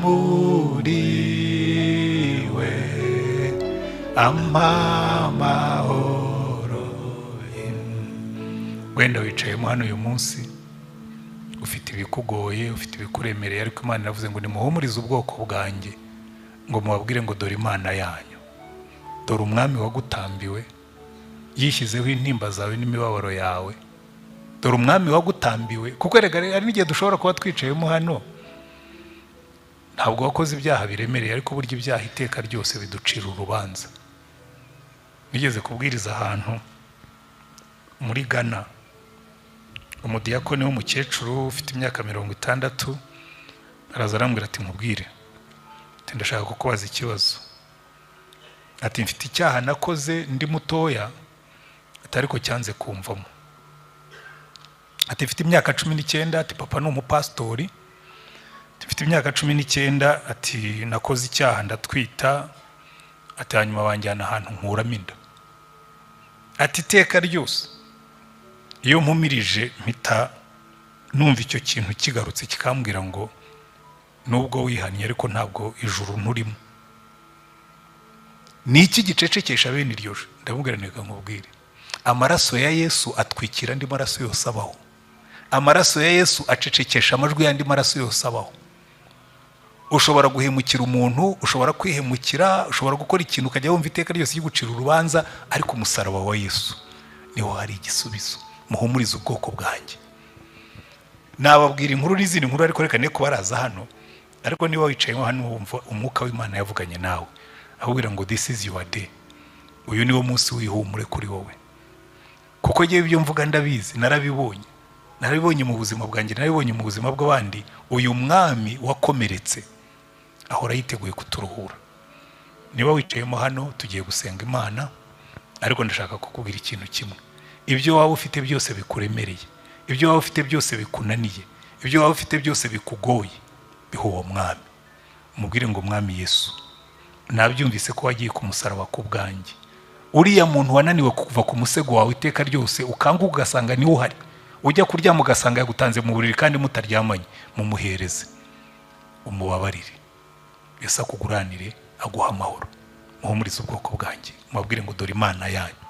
muri we, amahoro. Wenda wicayemo hano uyu munsi ufite ibikugoye, ufite ibikuremereye, ariko Imana iravuze ngo nimuhumurize ubwoko bwanjye, ngo mubabwire ngo dore Imana yanyu, dore umwami wagutambiwe yishyizeho intimba zawe n'imibabaro yawe. Dore umwami wagutambiwe. Kuko erega hari n'igihe dushobora kuba twicayemo hano ntabwo wakoze ibyaha biremereye, ariko burya ibyaha iteka ryose biducira urubanza. Nigeze kubwiriza ahantu muri Ghana, umudiyakoni w'umukecuru ufite imyaka 60 araza arambwira ati nkubwire, ati ndashaka kukubaza ikibazo. Ati mfite icyaha nakoze ndi mutoya, ati ariko cyanze kumvamo. Ati mfite imyaka 19, ati papa ni umupastori. Ati mfite imyaka 19, ati nakoze icyaha ndatwita, ati hanyuma banjyana ahantu nkuramo inda. Ati iteka ryose iyo mpumirije mpita numva icyo kintu kigarutse kikambwira ngo nubwo wihaniye ariko ntabwo ijuru nturimo. Ni iki gicecekesha bene iryo? Ndamubwira neka nkubwire, amaraso ya Yesu atwikira andi maraso yose abaho. Amaraso ya Yesu acecekesha amajwi y'andi maraso yose abaho. Ushobora guhemukira umuntu, ushobora kwihemukira, ushobora gukora ikintu ukajya wumva iteka ryose yigucira urubanza, ariko umusaraba wa Yesu niho hari igisubizo. Muhumurize ubwoko bwanjye. Nababwira inkuru n'izindi nkuru, ariko reka ne kubaraza hano. Ariko niba wicayemo hano wumva umwuka w'Imana yavuganye nawe, ahubwira ngo this is your day, uyu niwo munsi w'ihumure kuri wowe, kuko ngewe ibyo mvuga ndabizi, narabibonye mu buzima bwanjye, narabibonye mu buzima bw'abandi. Uyu mwami wakomeretse ahora yiteguye kuturuhura. Niba wicayemo hano tugiye gusenga Imana, ariko ndashaka kukubwira ikintu kimwe: ibyo waba ufite byose bikuremereye, ibyo waba ufite byose bikunaniye, ibyo waba ufite byose bikugoye, biha uwo mwami. Umubwire ngo mwami Yesu, nabyumvise ko wagiye ku musaraba ku bwanjye. Uriya muntu wananiwe kuva ku musego wawe iteka ryose, ukanguka ugasanga niwe uhari, ujya kuryama ugasanga yagutanze mu buriri kandi mutaryamanye, mumuhereze, umubabarire. Yesu akuguranire, aguha amahoro. Muhumurize ubwoko bwanjye, mubabwire ngo dore Imana yanyu.